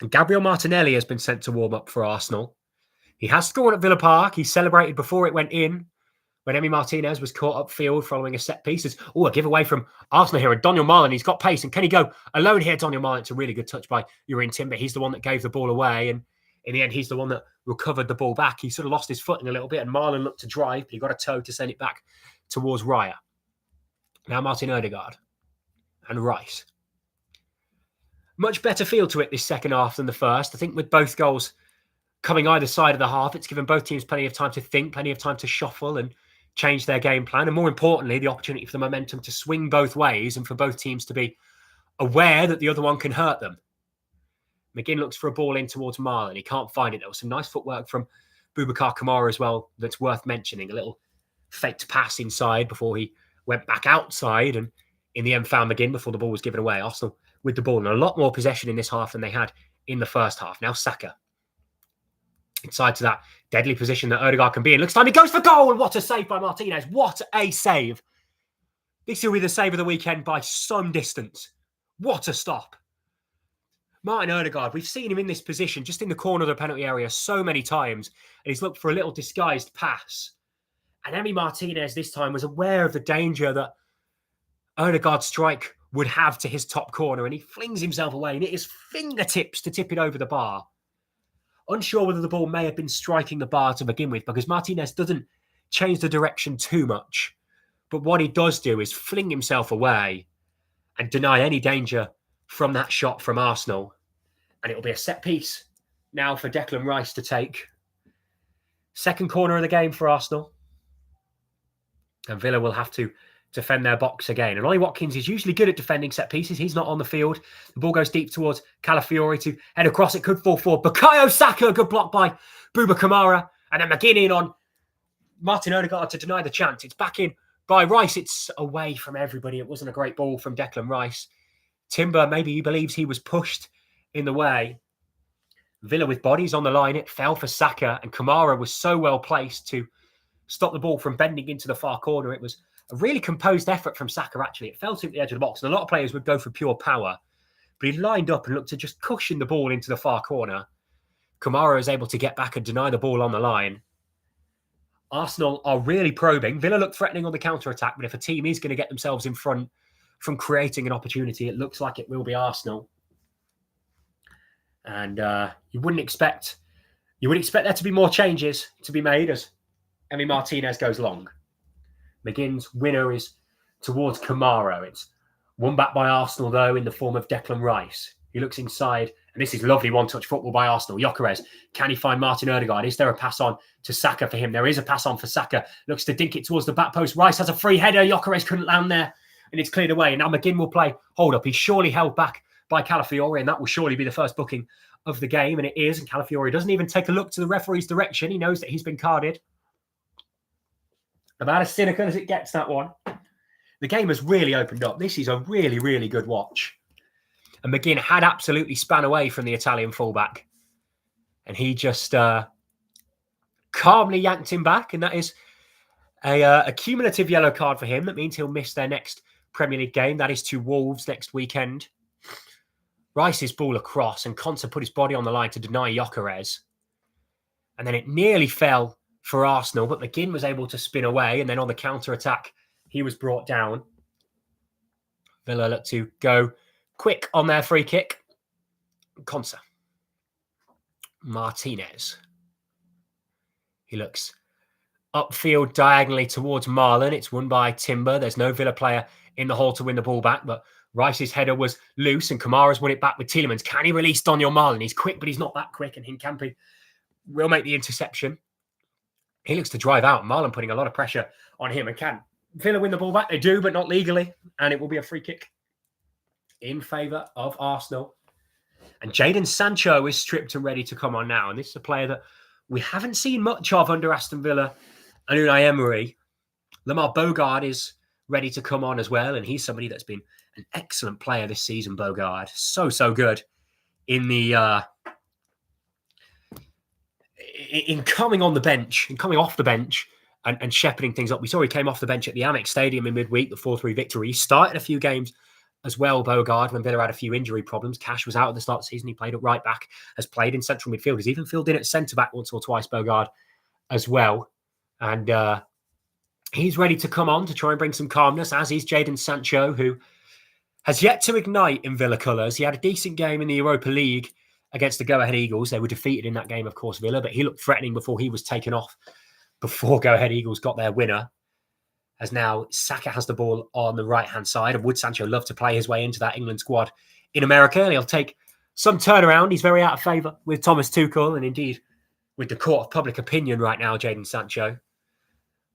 And Gabriel Martinelli has been sent to warm up for Arsenal. He has scored at Villa Park. He celebrated before it went in when Emi Martinez was caught upfield following a set piece. Oh, a giveaway from Arsenal here. And Daniel Marlin, he's got pace. And can he go alone here, Daniel Marlin? It's a really good touch by Urian Timber. He's the one that gave the ball away. And in the end, he's the one that recovered the ball back. He sort of lost his footing a little bit. And Marlin looked to drive, but he got a toe to send it back towards Raya. Now Martin Odegaard and Rice. Much better feel to it this second half than the first. I think with both goals coming either side of the half, it's given both teams plenty of time to think, plenty of time to shuffle and change their game plan. And more importantly, the opportunity for the momentum to swing both ways and for both teams to be aware that the other one can hurt them. McGinn looks for a ball in towards Marlin. He can't find it. There was some nice footwork from Boubacar Kamara as well that's worth mentioning. A little faked pass inside before he went back outside, and in the end found McGinn before the ball was given away. Arsenal with the ball and a lot more possession in this half than they had in the first half. Now Saka inside to that deadly position that Odegaard can be in. Looks time he goes for goal. What a save by Martinez. What a save. This will be the save of the weekend by some distance. What a stop. Martin Odegaard, we've seen him in this position just in the corner of the penalty area so many times, and he's looked for a little disguised pass. And Emi Martinez this time was aware of the danger that Odegaard's strike would have to his top corner, and he flings himself away and it is fingertips to tip it over the bar. Unsure whether the ball may have been striking the bar to begin with, because Martinez doesn't change the direction too much. But what he does do is fling himself away and deny any danger from that shot from Arsenal. And it'll be a set piece now for Declan Rice to take. Second corner of the game for Arsenal. And Villa will have to defend their box again. And Ollie Watkins is usually good at defending set pieces. He's not on the field. The ball goes deep towards Calafiori to head across. It could fall forward. Bukayo Saka, good block by Bouba Kamara. And then McGinn in on Martin Odegaard to deny the chance. It's back in by Rice. It's away from everybody. It wasn't a great ball from Declan Rice. Timber, maybe he believes he was pushed in the way. Villa with bodies on the line. It fell for Saka, and Kamara was so well placed to stop the ball from bending into the far corner. It was a really composed effort from Saka, actually. It fell to the edge of the box, and a lot of players would go for pure power. But he lined up and looked to just cushion the ball into the far corner. Kamara is able to get back and deny the ball on the line. Arsenal are really probing. Villa look threatening on the counter-attack, but if a team is going to get themselves in front from creating an opportunity, it looks like it will be Arsenal. And you would expect there to be more changes to be made as Emi Martinez goes long. McGinn's winner is towards Kamara. It's won back by Arsenal, though, in the form of Declan Rice. He looks inside, and this is lovely one-touch football by Arsenal. Gyökeres, can he find Martin Odegaard? Is there a pass on to Saka for him? There is a pass on for Saka. Looks to dink it towards the back post. Rice has a free header. Gyökeres couldn't land there, and it's cleared away. And now McGinn will play hold-up. He's surely held back by Calafiori, and that will surely be the first booking of the game, and it is. And Calafiori doesn't even take a look to the referee's direction. He knows that he's been carded. About as cynical as it gets, that one. The game has really opened up. This is a really, really good watch. And McGinn had absolutely span away from the Italian fullback. And he just calmly yanked him back. And that is a cumulative yellow card for him. That means he'll miss their next Premier League game. That is to Wolves next weekend. Rice's ball across, and Konsa put his body on the line to deny Gyökeres. And then it nearly fell for Arsenal, but McGinn was able to spin away. And then on the counter-attack, he was brought down. Villa look to go quick on their free kick. Konsa. Martinez. He looks upfield diagonally towards Marlon. It's won by Timber. There's no Villa player in the hole to win the ball back, but Rice's header was loose, and Kamara's won it back with Tielemans. Can he release Daniel Marlon? He's quick, but he's not that quick, and Hincampi will make the interception. He looks to drive out. Marlon putting a lot of pressure on him. And can Villa win the ball back? They do, but not legally. And it will be a free kick in favour of Arsenal. And Jadon Sancho is stripped and ready to come on now. And this is a player that we haven't seen much of under Aston Villa and Unai Emery. Lamar Bogard is ready to come on as well. And he's somebody that's been an excellent player this season, Bogard. So good in the... in coming on the bench, and coming off the bench and shepherding things up. We saw he came off the bench at the Amex Stadium in midweek, the 4-3 victory. He started a few games as well, Bogard, when Villa had a few injury problems. Cash was out at the start of the season. He played at right back, has played in central midfield. He's even filled in at centre-back once or twice, Bogard, as well. And he's ready to come on to try and bring some calmness, as is Jadon Sancho, who has yet to ignite in Villa colours. He had a decent game in the Europa League against the Go-Ahead Eagles. They were defeated in that game, of course, Villa, but he looked threatening before he was taken off, before Go-Ahead Eagles got their winner. As now Saka has the ball on the right-hand side, and would Sancho love to play his way into that England squad in America? And he'll take some turnaround. He's very out of favour with Thomas Tuchel, and indeed with the court of public opinion right now, Jadon Sancho.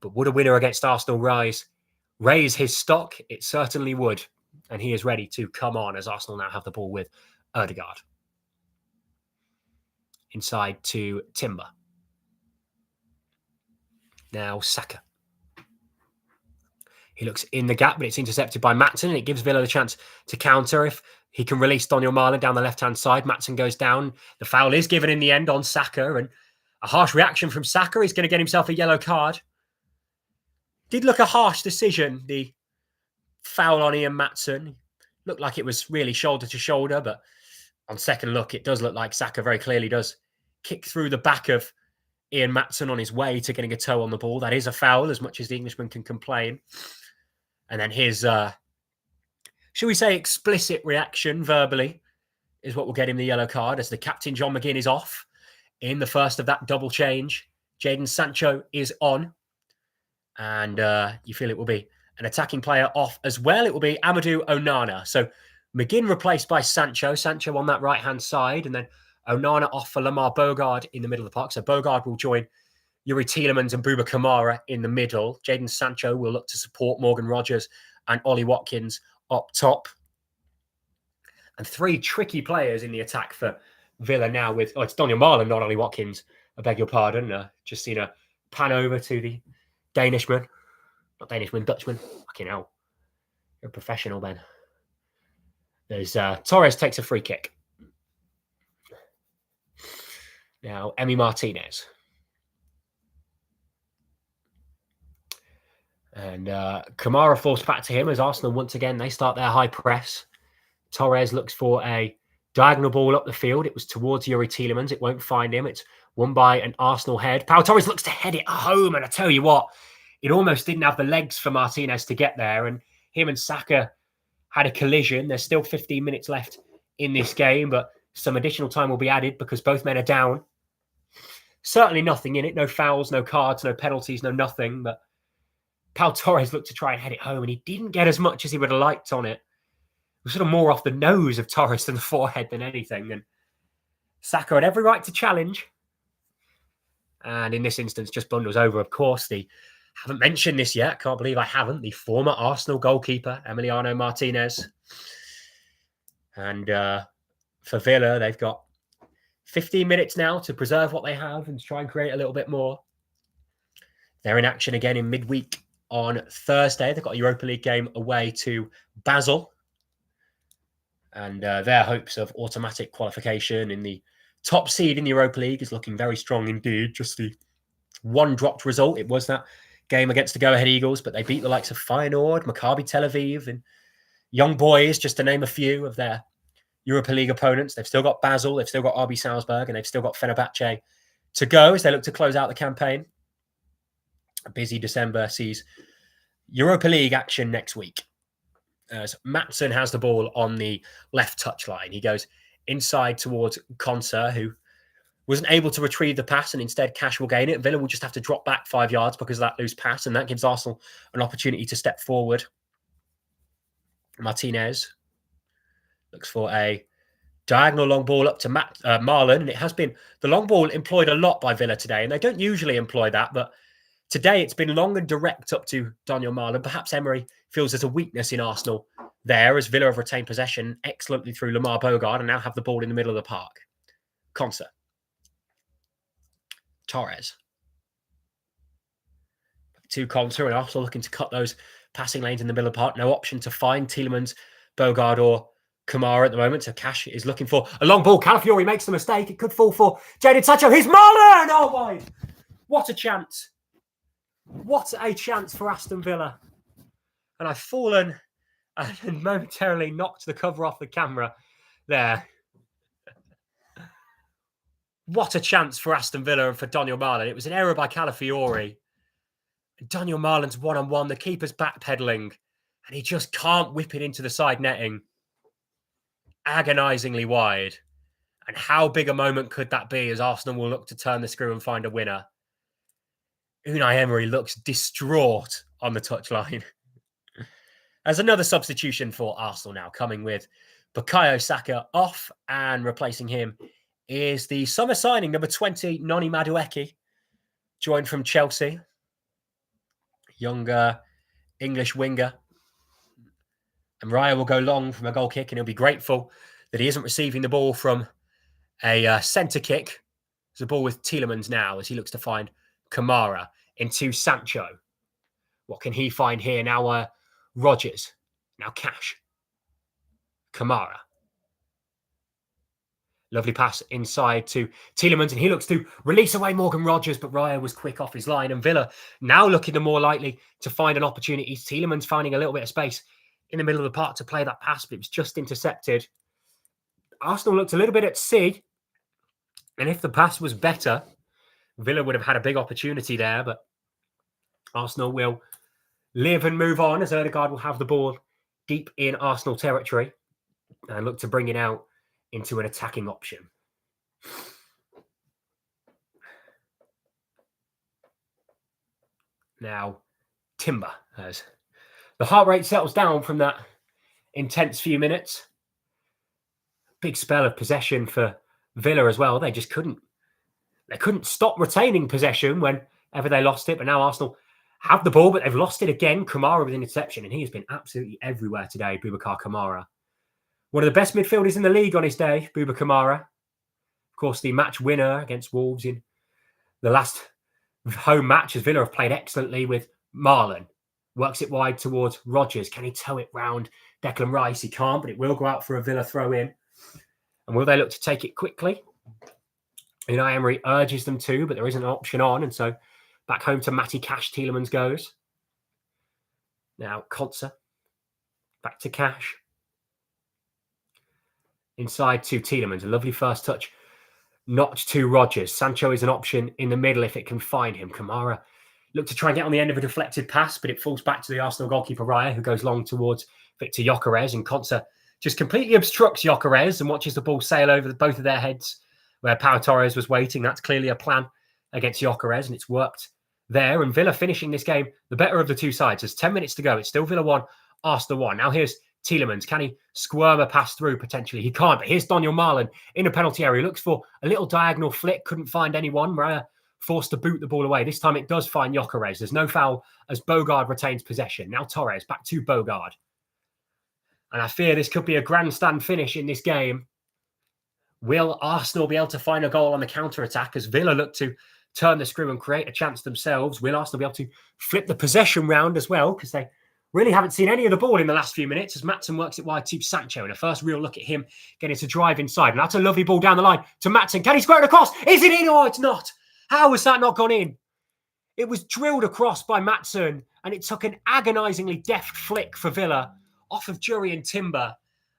But would a winner against Arsenal raise his stock? It certainly would. And he is ready to come on as Arsenal now have the ball with Odegaard. Inside to Timber. Now Saka. He looks in the gap, but it's intercepted by Matson, and it gives Villa the chance to counter if he can release Daniel Marlon down the left-hand side. Matson goes down. The foul is given in the end on Saka, and a harsh reaction from Saka. He's going to get himself a yellow card. Did look a harsh decision, the foul on Ian Matson. Looked like it was really shoulder to shoulder, but on second look, it does look like Saka very clearly does kick through the back of Ian Matson on his way to getting a toe on the ball. That is a foul, as much as the Englishman can complain. And then his, shall we say, explicit reaction verbally is what will get him the yellow card, as the captain, John McGinn, is off in the first of that double change. Jadon Sancho is on. And you feel it will be an attacking player off as well. It will be Amadou Onana. So McGinn replaced by Sancho. Sancho on that right-hand side. And then Onana off for Lamar Bogard in the middle of the park. So Bogard will join Yuri Tielemans and Bouba Kamara in the middle. Jadon Sancho will look to support Morgan Rogers and Ollie Watkins up top. And three tricky players in the attack for Villa now with... Oh, it's Daniel Marlon, not Ollie Watkins. I beg your pardon. Just seen a pan over to the Danishman. Not Danishman, Dutchman. Fucking hell. You're a professional, Ben. There's Torres takes a free kick. Now, Emi Martinez. And Kamara forced back to him as Arsenal, once again, they start their high press. Torres looks for a diagonal ball up the field. It was towards Yuri Tielemans. It won't find him. It's won by an Arsenal head. Pau Torres looks to head it home. And I tell you what, it almost didn't have the legs for Martinez to get there. And him and Saka had a collision. There's still 15 minutes left in this game, but some additional time will be added because both men are down. Certainly nothing in it. No fouls, no cards, no penalties, no nothing. But Pau Torres looked to try and head it home, and he didn't get as much as he would have liked on it. It was sort of more off the nose of Torres than the forehead than anything. And Saka had every right to challenge. And in this instance, just bundles over. Of course, haven't mentioned this yet. Can't believe I haven't. The former Arsenal goalkeeper, Emiliano Martinez. And for Villa, they've got 15 minutes now to preserve what they have and try and create a little bit more. They're in action again in midweek on Thursday. They've got a Europa League game away to Basel. And their hopes of automatic qualification in the top seed in the Europa League is looking very strong indeed. Just the one dropped result. It was that game against the Go Ahead Eagles, but they beat the likes of Feyenoord, Maccabi Tel Aviv, and Young Boys, just to name a few of their Europa League opponents. They've still got Basel, they've still got RB Salzburg, and they've still got Fenerbahce to go as they look to close out the campaign. A busy December sees Europa League action next week. As Matson has the ball on the left touchline. He goes inside towards Konsa, who wasn't able to retrieve the pass, and instead Cash will gain it. Villa will just have to drop back 5 yards because of that loose pass, and that gives Arsenal an opportunity to step forward. Martinez looks for a diagonal long ball up to Marlon, and it has been the long ball employed a lot by Villa today, and they don't usually employ that, but today it's been long and direct up to Daniel Marlon. Perhaps Emery feels there's a weakness in Arsenal there, as Villa have retained possession excellently through Lamar Bogard and now have the ball in the middle of the park. Konsa. Torres. To Konsa, and Arsenal looking to cut those passing lanes in the middle of the park. No option to find Tielemans, Bogard or Kamara at the moment. So Cash is looking for a long ball. Calafiori makes the mistake. It could fall for Jadon Sancho. Here's Marlon! Oh my! What a chance. What a chance for Aston Villa. And I've fallen and momentarily knocked the cover off the camera there. What a chance for Aston Villa and for Daniel Marlon. It was an error by Calafiori. Daniel Marlon's one-on-one. The keeper's backpedaling. And he just can't whip it into the side netting. Agonisingly wide. And how big a moment could that be as Arsenal will look to turn the screw and find a winner? Unai Emery looks distraught on the touchline. As another substitution for Arsenal now, coming with Bukayo Saka off, and replacing him is the summer signing, number 20, Noni Madueke, joined from Chelsea. Younger English winger. And Raya will go long from a goal kick, and he'll be grateful that he isn't receiving the ball from a centre kick. There's a ball with Tielemans now as he looks to find Kamara into Sancho. What can he find here? Now Rodgers. Now Cash. Kamara. Lovely pass inside to Tielemans, and he looks to release away Morgan Rodgers, but Raya was quick off his line, and Villa now looking the more likely to find an opportunity. Tielemans finding a little bit of space in the middle of the park to play that pass, but it was just intercepted. Arsenal looked a little bit at sea, and if the pass was better, Villa would have had a big opportunity there, but Arsenal will live and move on as Odegaard will have the ball deep in Arsenal territory and look to bring it out into an attacking option. Now, Timber, as the heart rate settles down from that intense few minutes. Big spell of possession for Villa as well. They just couldn't stop retaining possession whenever they lost it, but now Arsenal have the ball, but they've lost it again. Kamara with an interception, and he has been absolutely everywhere today, Boubacar Kamara. One of the best midfielders in the league on his day, Bouba Kamara. Of course, the match winner against Wolves in the last home match, as Villa have played excellently with Marlon. Works it wide towards Rodgers. Can he toe it round Declan Rice? He can't, but it will go out for a Villa throw-in. And will they look to take it quickly? Unai Emery urges them to, but there isn't an option on, and so back home to Matty Cash. Tielemans goes. Now, Konsa. Back to Cash. Inside to Tielemans. A lovely first touch. Not to Rodgers. Sancho is an option in the middle if it can find him. Kamara looked to try and get on the end of a deflected pass, but it falls back to the Arsenal goalkeeper Raya, who goes long towards Victor Gyökeres, and Konsa just completely obstructs Gyökeres and watches the ball sail over both of their heads where Pau Torres was waiting. That's clearly a plan against Gyökeres, and it's worked there, and Villa finishing this game the better of the two sides. There's 10 minutes to go. It's still Villa 1, Arsenal 1. Now here's Tielemans. Can he squirm a pass through potentially? He can't, but here's Daniel Marlon in the penalty area. He looks for a little diagonal flick, couldn't find anyone. Raya forced to boot the ball away. This time it does find Gyökeres. There's no foul as Bogard retains possession. Now Torres back to Bogard. And I fear this could be a grandstand finish in this game. Will Arsenal be able to find a goal on the counter-attack as Villa look to turn the screw and create a chance themselves? Will Arsenal be able to flip the possession round as well? Because they really haven't seen any of the ball in the last few minutes as Maatsen works it wide to Sancho. And a first real look at him getting to drive inside. And that's a lovely ball down the line to Maatsen. Can he square it across? Is it in? Oh, it's not. How has that not gone in? It was drilled across by Maatsen and it took an agonisingly deft flick for Villa off of Jurriën Timber.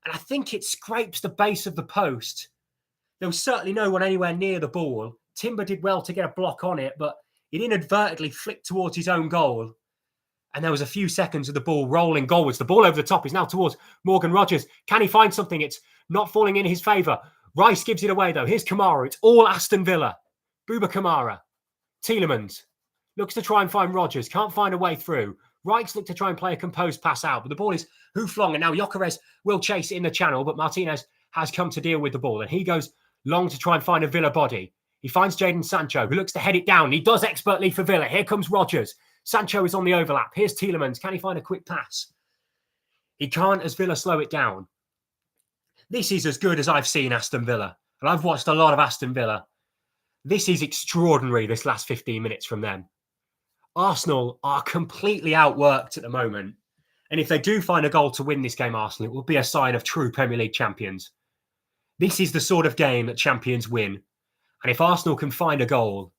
And I think it scrapes the base of the post. There was certainly no one anywhere near the ball. Timber did well to get a block on it, but it inadvertently flicked towards his own goal. And there was a few seconds of the ball rolling goalwards. The ball over the top is now towards Morgan Rogers. Can he find something? It's not falling in his favour. Rice gives it away, though. Here's Kamara. It's all Aston Villa. Bouba Kamara. Tielemans looks to try and find Rogers. Can't find a way through. Reich's look to try and play a composed pass out, but the ball is hoof-long. And now Gyökeres will chase it in the channel, but Martinez has come to deal with the ball. And he goes long to try and find a Villa body. He finds Jadon Sancho, who looks to head it down. He does expertly for Villa. Here comes Rogers. Sancho is on the overlap. Here's Tielemans. Can he find a quick pass? He can't as Villa slow it down. This is as good as I've seen Aston Villa. And I've watched a lot of Aston Villa. This is extraordinary, this last 15 minutes from them. Arsenal are completely outworked at the moment. And if they do find a goal to win this game, Arsenal, it will be a sign of true Premier League champions. This is the sort of game that champions win. And if Arsenal can find a goal,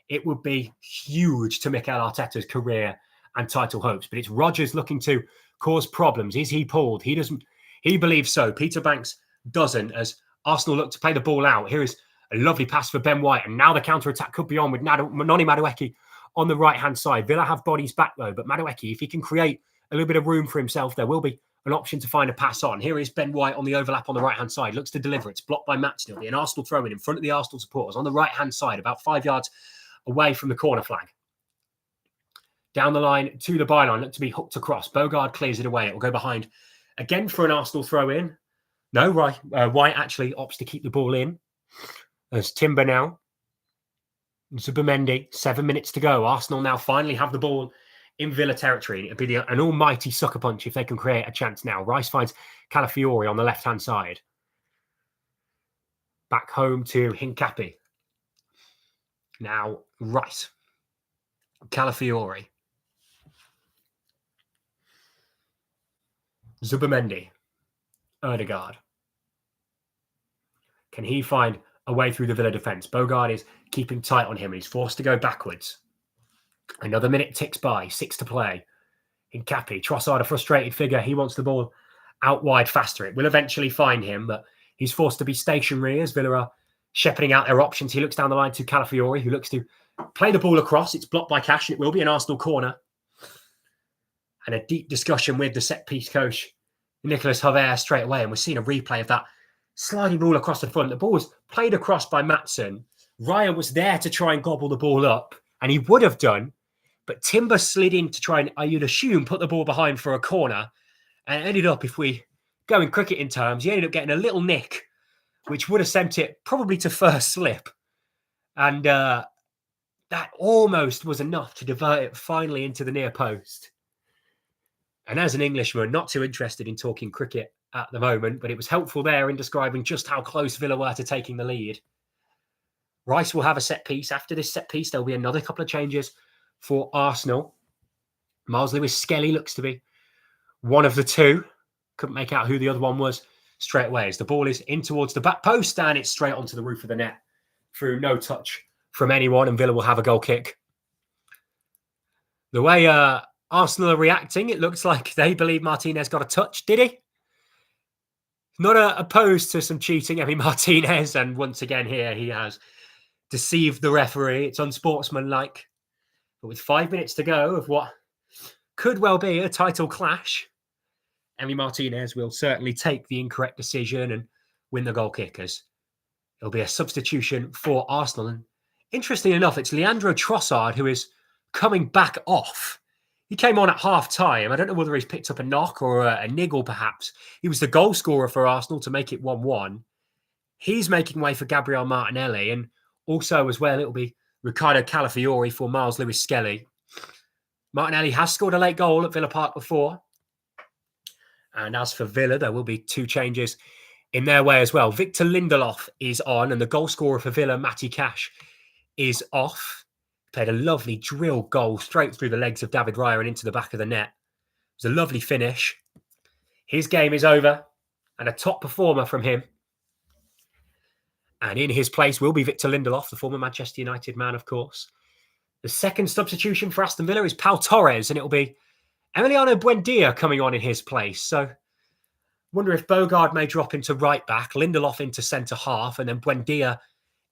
it would be huge to Mikel Arteta's career and title hopes. But it's Rodgers looking to cause problems. Is he pulled? He doesn't. He believes so. Peter Banks doesn't, as Arsenal look to play the ball out. Here is a lovely pass for Ben White. And now the counter-attack could be on with Noni Madueke on the right-hand side. Villa have bodies back, though. But Madueke, if he can create a little bit of room for himself, there will be an option to find a pass on. Here is Ben White on the overlap on the right-hand side. Looks to deliver. It's blocked by Maatsen. It'll be an Arsenal throw-in front of the Arsenal supporters on the right-hand side, about 5 yards away from the corner flag. Down the line to the byline. Look to be hooked across. Bogard clears it away. It will go behind again for an Arsenal throw-in. No, White actually opts to keep the ball in. There's Timber now. Zubimendi, 7 minutes to go. Arsenal now finally have the ball in Villa territory. It'd be an almighty sucker punch if they can create a chance now. Rice finds Calafiori on the left-hand side. Back home to Hincapi. Now, Rice. Calafiori. Zubimendi. Erdegaard. Can he find a way through the Villa defence? Bogard is keeping tight on him and he's forced to go backwards. Another minute ticks by. 6 to play. Hincapi. Trossard, a frustrated figure. He wants the ball out wide faster. It will eventually find him, but he's forced to be stationary as Villa are shepherding out their options. He looks down the line to Calafiori, who looks to play the ball across. It's blocked by Cash. It will be an Arsenal corner. And a deep discussion with the set-piece coach, Nicolas Haver, straight away. And we're seeing a replay of that sliding ball across the front. The ball was played across by Maatsen. Raya was there to try and gobble the ball up, and he would have done. But Timber slid in to try and, you'd assume, put the ball behind for a corner. And it ended up, if we go in cricket in terms, he ended up getting a little nick, which would have sent it probably to first slip. And that almost was enough to divert it finally into the near post. And as an Englishman, not too interested in talking cricket at the moment, but it was helpful there in describing just how close Villa were to taking the lead. Rice will have a set piece. After this set piece, there'll be another couple of changes for Arsenal. Miles Lewis-Skelly looks to be one of the two. Couldn't make out who the other one was straight away as the ball is in towards the back post and it's straight onto the roof of the net through no touch from anyone, and Villa will have a goal kick. The way Arsenal are reacting, it looks like they believe Martinez got a touch. Did he? Not opposed to some cheating, Martinez, and once again here he has deceived the referee. It's unsportsmanlike. But with 5 minutes to go of what could well be a title clash, Emi Martinez will certainly take the incorrect decision and win the goal kick, as it'll be a substitution for Arsenal. And interestingly enough, it's Leandro Trossard who is coming back off. He came on at half-time. I don't know whether he's picked up a knock or a niggle, perhaps. He was the goal scorer for Arsenal to make it 1-1. He's making way for Gabriel Martinelli. And also, as well, it'll be Riccardo Calafiori for Miles Lewis-Skelly. Martinelli has scored a late goal at Villa Park before. And as for Villa, there will be 2 changes in their way as well. Victor Lindelof is on, and the goal scorer for Villa, Matty Cash, is off. Played a lovely drill goal straight through the legs of David Raya and into the back of the net. It was a lovely finish. His game is over, and a top performer from him. And in his place will be Victor Lindelof, the former Manchester United man, of course. The second substitution for Aston Villa is Pau Torres, and it'll be Emiliano Buendia coming on in his place. So I wonder if Bogard may drop into right back, Lindelof into centre half, and then Buendia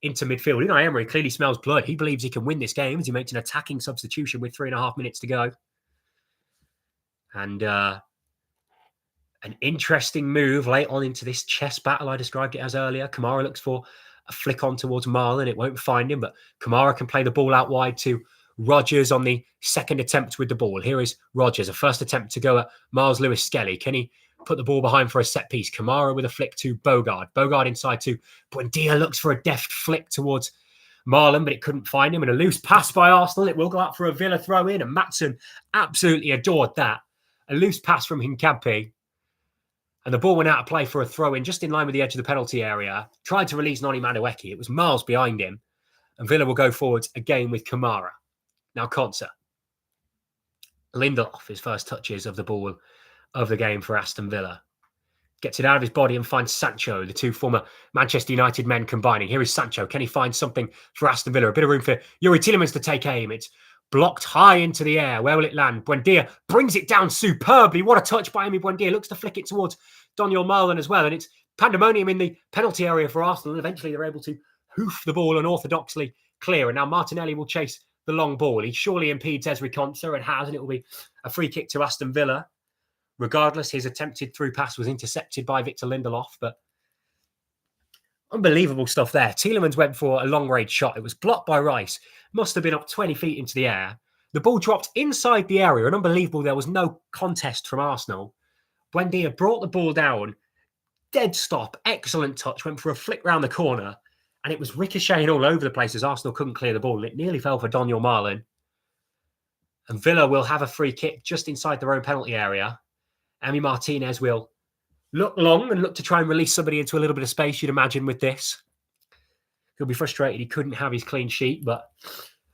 into midfield. Unai Emery clearly smells blood. He believes he can win this game as he makes an attacking substitution with 3.5 minutes to go. And an interesting move late on into this chess battle I described it as earlier. Kamara looks for a flick on towards Marlon. It won't find him, but Kamara can play the ball out wide to Rodgers on the second attempt with the ball. Here is Rodgers, a first attempt to go at Miles Lewis-Skelly. Can he put the ball behind for a set piece? Kamara with a flick to Bogard. Bogard inside to Buendia, looks for a deft flick towards Marlon, but it couldn't find him. And a loose pass by Arsenal. It will go out for a Villa throw in, and Maatsen absolutely adored that. A loose pass from Hincapie. And the ball went out of play for a throw in just in line with the edge of the penalty area. Tried to release Noni Madueke. It was miles behind him. And Villa will go forwards again with Kamara. Now Konsa. Lindelof, his first touches of the ball of the game for Aston Villa. Gets it out of his body and finds Sancho, the 2 former Manchester United men combining. Here is Sancho. Can he find something for Aston Villa? A bit of room for Youri Tielemans to take aim. It's blocked high into the air. Where will it land? Buendia brings it down superbly. What a touch by Emi Buendia. Looks to flick it towards Daniel Marlon as well. And it's pandemonium in the penalty area for Arsenal. And eventually they're able to hoof the ball unorthodoxly clear. And now Martinelli will chase the long ball. He surely impedes Ezri Konsa and has, and it will be a free kick to Aston Villa. Regardless, his attempted through pass was intercepted by Victor Lindelof, but unbelievable stuff there. Tielemans went for a long-range shot. It was blocked by Rice. Must have been up 20 feet into the air. The ball dropped inside the area, and unbelievable, there was no contest from Arsenal. Buendia brought the ball down. Dead stop. Excellent touch. Went for a flick round the corner, and it was ricocheting all over the place as Arsenal couldn't clear the ball. It nearly fell for Daniel Marlon. And Villa will have a free kick just inside their own penalty area. Emi Martinez will look long and look to try and release somebody into a little bit of space, you'd imagine, with this. He'll be frustrated he couldn't have his clean sheet, but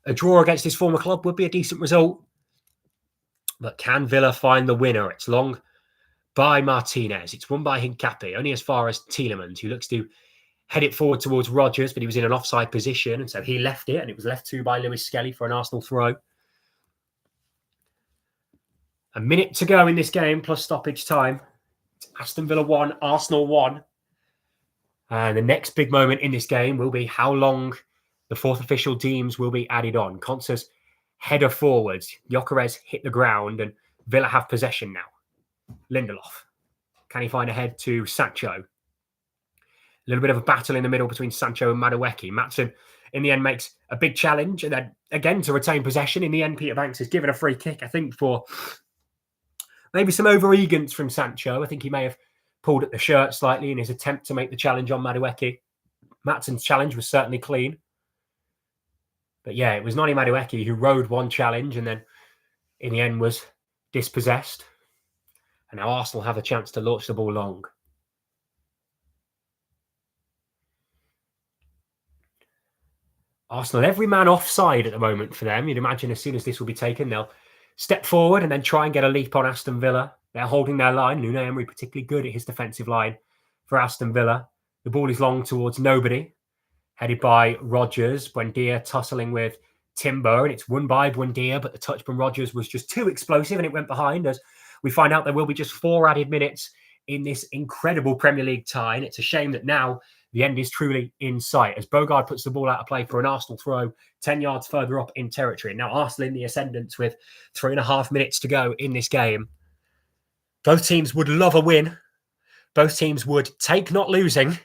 a draw against his former club would be a decent result. But can Villa find the winner? It's long by Martinez. It's won by Hincapie, only as far as Tielemans, who looks to head it forward towards Rodgers, but he was in an offside position, and so he left it, and it was left to by Lewis-Skelly for an Arsenal throw. A minute to go in this game, plus stoppage time. It's Aston Villa 1, Arsenal 1. And the next big moment in this game will be how long the fourth official deems will be added on. Konsa's header forwards. Gyökeres hit the ground, and Villa have possession now. Lindelof. Can he find a head to Sancho? A little bit of a battle in the middle between Sancho and Madueke. Maatsen, in the end, makes a big challenge. And then, again, to retain possession, in the end, Peter Banks is given a free kick, I think, for maybe some over-egance from Sancho. I think he may have pulled at the shirt slightly in his attempt to make the challenge on Madueke. Maatsen's challenge was certainly clean. But yeah, it was Noni Madueke who rode one challenge and then in the end was dispossessed. And now Arsenal have a chance to launch the ball long. Arsenal, every man offside at the moment for them. You'd imagine as soon as this will be taken, they'll step forward and then try and get a leap on Aston Villa. They're holding their line. Unai Emery particularly good at his defensive line for Aston Villa. The ball is long towards nobody. Headed by Rodgers. Buendia tussling with Timber, and it's won by Buendia, but the touch from Rodgers was just too explosive and it went behind. As we find out, there will be just 4 added minutes in this incredible Premier League tie, and it's a shame that now the end is truly in sight as Bogard puts the ball out of play for an Arsenal throw 10 yards further up in territory. Now Arsenal in the ascendant with 3.5 minutes to go in this game. Both teams would love a win. Both teams would take not losing.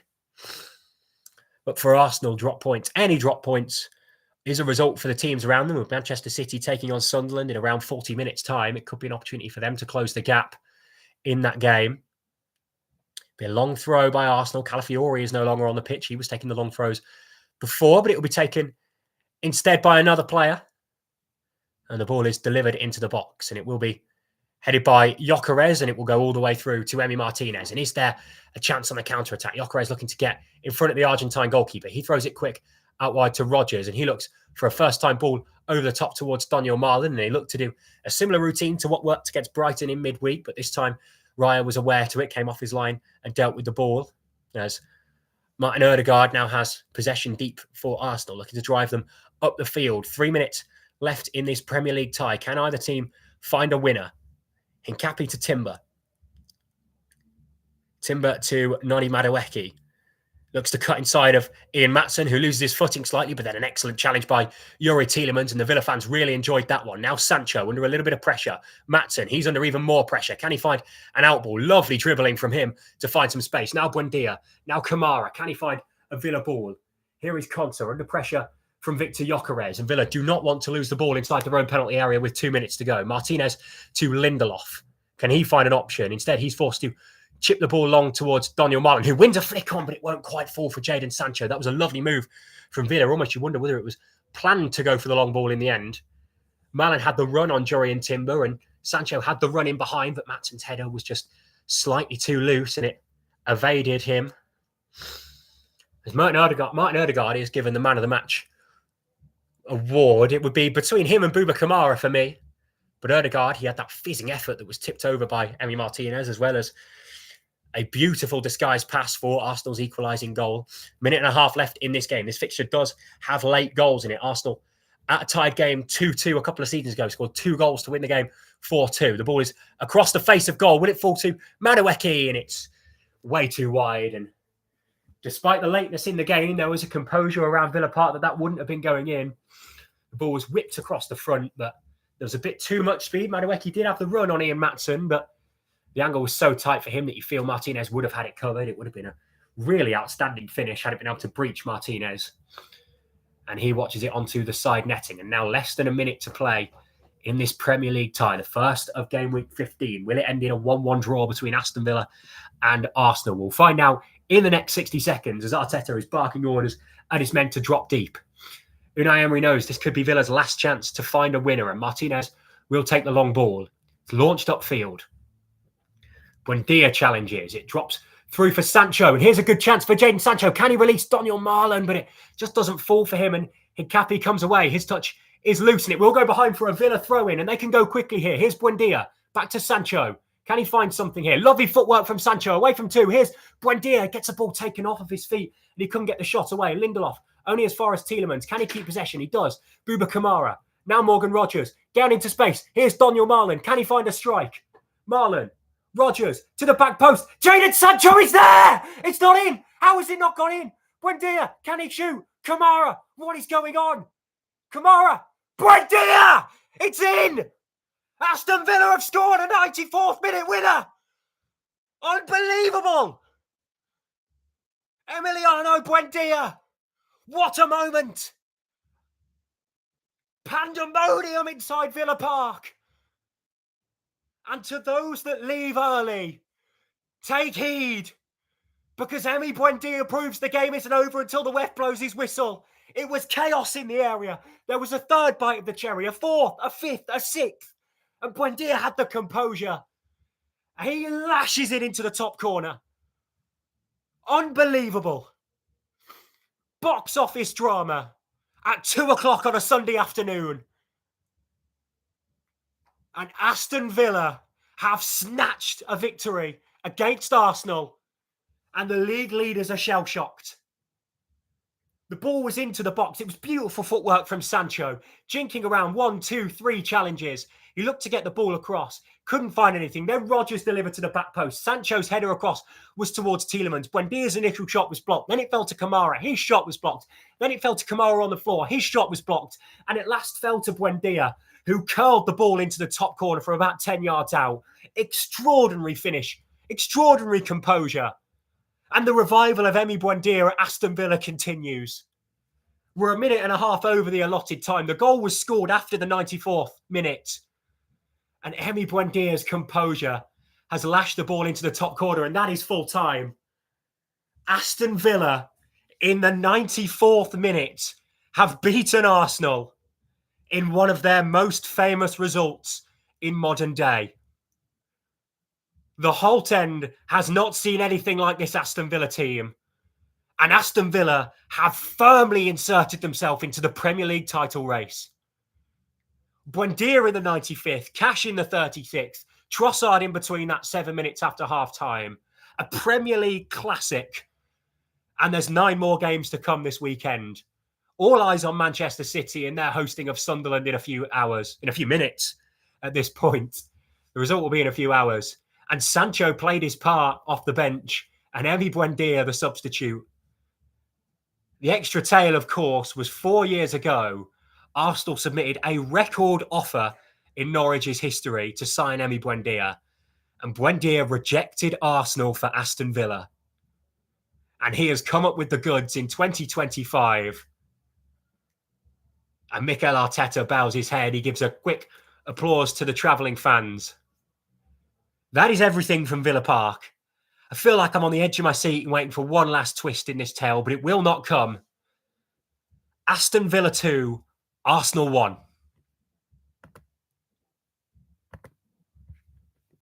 But for Arsenal, drop points, any drop points, is a result for the teams around them, with Manchester City taking on Sunderland in around 40 minutes' time. It could be an opportunity for them to close the gap in that game. Be a long throw by Arsenal. Calafiori is no longer on the pitch. He was taking the long throws before, but it will be taken instead by another player. And the ball is delivered into the box, and it will be headed by Gyökeres, and it will go all the way through to Emi Martinez. And is there a chance on the counter-attack? Gyökeres looking to get in front of the Argentine goalkeeper. He throws it quick out wide to Rodgers, and he looks for a first-time ball over the top towards Daniel Marlin, and he looked to do a similar routine to what worked against Brighton in midweek, but this time Raya was aware to it, came off his line and dealt with the ball, as Martin Ødegaard now has possession deep for Arsenal, looking to drive them up the field. 3 minutes left in this Premier League tie. Can either team find a winner? Hincapi to Timber. Timber to Noni Madueke. Looks to cut inside of Ian Maatsen, who loses his footing slightly, but then an excellent challenge by Yuri Tielemans, and the Villa fans really enjoyed that one. Now Sancho under a little bit of pressure. Maatsen, he's under even more pressure. Can he find an outball? Lovely dribbling from him to find some space. Now Buendia. Now Kamara. Can he find a Villa ball? Here is Konsa under pressure from Victor Gyökeres, and Villa do not want to lose the ball inside their own penalty area with 2 minutes to go. Martinez to Lindelof. Can he find an option? Instead, he's forced to chip the ball long towards Daniel Marlin, who wins a flick on, but it won't quite fall for Jadon Sancho. That was a lovely move from Villa. Almost you wonder whether it was planned to go for the long ball in the end. Marlin had the run on Jurian Timber, and Sancho had the run in behind, but Maatsen's header was just slightly too loose, and it evaded him. As Martin Ødegaard is given the man of the match award, it would be between him and Bouba Kamara for me. But Ødegaard, he had that fizzing effort that was tipped over by Emi Martinez, as well as a beautiful disguised pass for Arsenal's equalising goal. Minute and a half left in this game. This fixture does have late goals in it. Arsenal, at a tied game 2-2 a couple of seasons ago, scored 2 goals to win the game 4-2. The ball is across the face of goal. Will it fall to Madueke? And it's way too wide. And despite the lateness in the game, there was a composure around Villa Park that wouldn't have been going in. The ball was whipped across the front, but there was a bit too much speed. Madueke did have the run on Ian Maatsen, but the angle was so tight for him that you feel Martinez would have had it covered. It would have been a really outstanding finish had it been able to breach Martinez. And he watches it onto the side netting. And now less than a minute to play in this Premier League tie, the first of game week 15. Will it end in a 1-1 draw between Aston Villa and Arsenal? We'll find out in the next 60 seconds as Arteta is barking orders at his men to drop deep. Unai Emery knows this could be Villa's last chance to find a winner, and Martinez will take the long ball. It's launched upfield. Buendia challenges. It drops through for Sancho, and here's a good chance for Jadon Sancho. Can he release Daniel Marlin? But it just doesn't fall for him, and Hincapi comes away. His touch is loose, and it will go behind for a Villa throw-in, and they can go quickly here. Here's Buendia. Back to Sancho. Can he find something here? Lovely footwork from Sancho. Away from 2. Here's Buendia. Gets the ball taken off of his feet, and he couldn't get the shot away. Lindelof only as far as Tielemans. Can he keep possession? He does. Bouba Kamara. Now Morgan Rodgers. Down into space. Here's Daniel Marlin. Can he find a strike? Marlin. Rodgers to the back post. Jadon Sancho is there! It's not in! How has it not gone in? Buendia, can he shoot? Kamara, what is going on? Kamara, Buendia! It's in! Aston Villa have scored a 94th minute winner! Unbelievable! Emiliano Buendia! What a moment! Pandemonium inside Villa Park! And to those that leave early, take heed, because Emi Buendia proves the game isn't over until the ref blows his whistle. It was chaos in the area. There was a third bite of the cherry, a fourth, a fifth, a sixth, and Buendia had the composure. He lashes it into the top corner. Unbelievable. Box office drama at 2 o'clock on a Sunday afternoon. And Aston Villa have snatched a victory against Arsenal, and the league leaders are shell-shocked. The ball was into the box. It was beautiful footwork from Sancho, jinking around 1, 2, 3 challenges. He looked to get the ball across, couldn't find anything. Then Rodgers delivered to the back post. Sancho's header across was towards Tielemans. Buendia's initial shot was blocked. Then it fell to Kamara. His shot was blocked. Then it fell to Kamara on the floor. His shot was blocked. And it last fell to Buendia, who curled the ball into the top corner from about 10 yards out. Extraordinary finish. Extraordinary composure. And the revival of Emi Buendia at Aston Villa continues. We're a minute and a half over the allotted time. The goal was scored after the 94th minute. And Emi Buendia's composure has lashed the ball into the top corner, and that is full time. Aston Villa, in the 94th minute, have beaten Arsenal in one of their most famous results in modern day. The Holt End has not seen anything like this Aston Villa team. And Aston Villa have firmly inserted themselves into the Premier League title race. Buendia in the 95th, Cash in the 36th, Trossard in between that 7 minutes after half-time. A Premier League classic. And there's 9 more games to come this weekend. All eyes on Manchester City and their hosting of Sunderland in a few minutes at this point. The result will be in a few hours. And Sancho played his part off the bench, and Emi Buendia, the substitute. The extra tale, of course, was 4 years ago, Arsenal submitted a record offer in Norwich's history to sign Emi Buendia, and Buendia rejected Arsenal for Aston Villa. And he has come up with the goods in 2025. And Mikel Arteta bows his head. He gives a quick applause to the travelling fans. That is everything from Villa Park. I feel like I'm on the edge of my seat and waiting for one last twist in this tale, but it will not come. Aston Villa 2, Arsenal 1.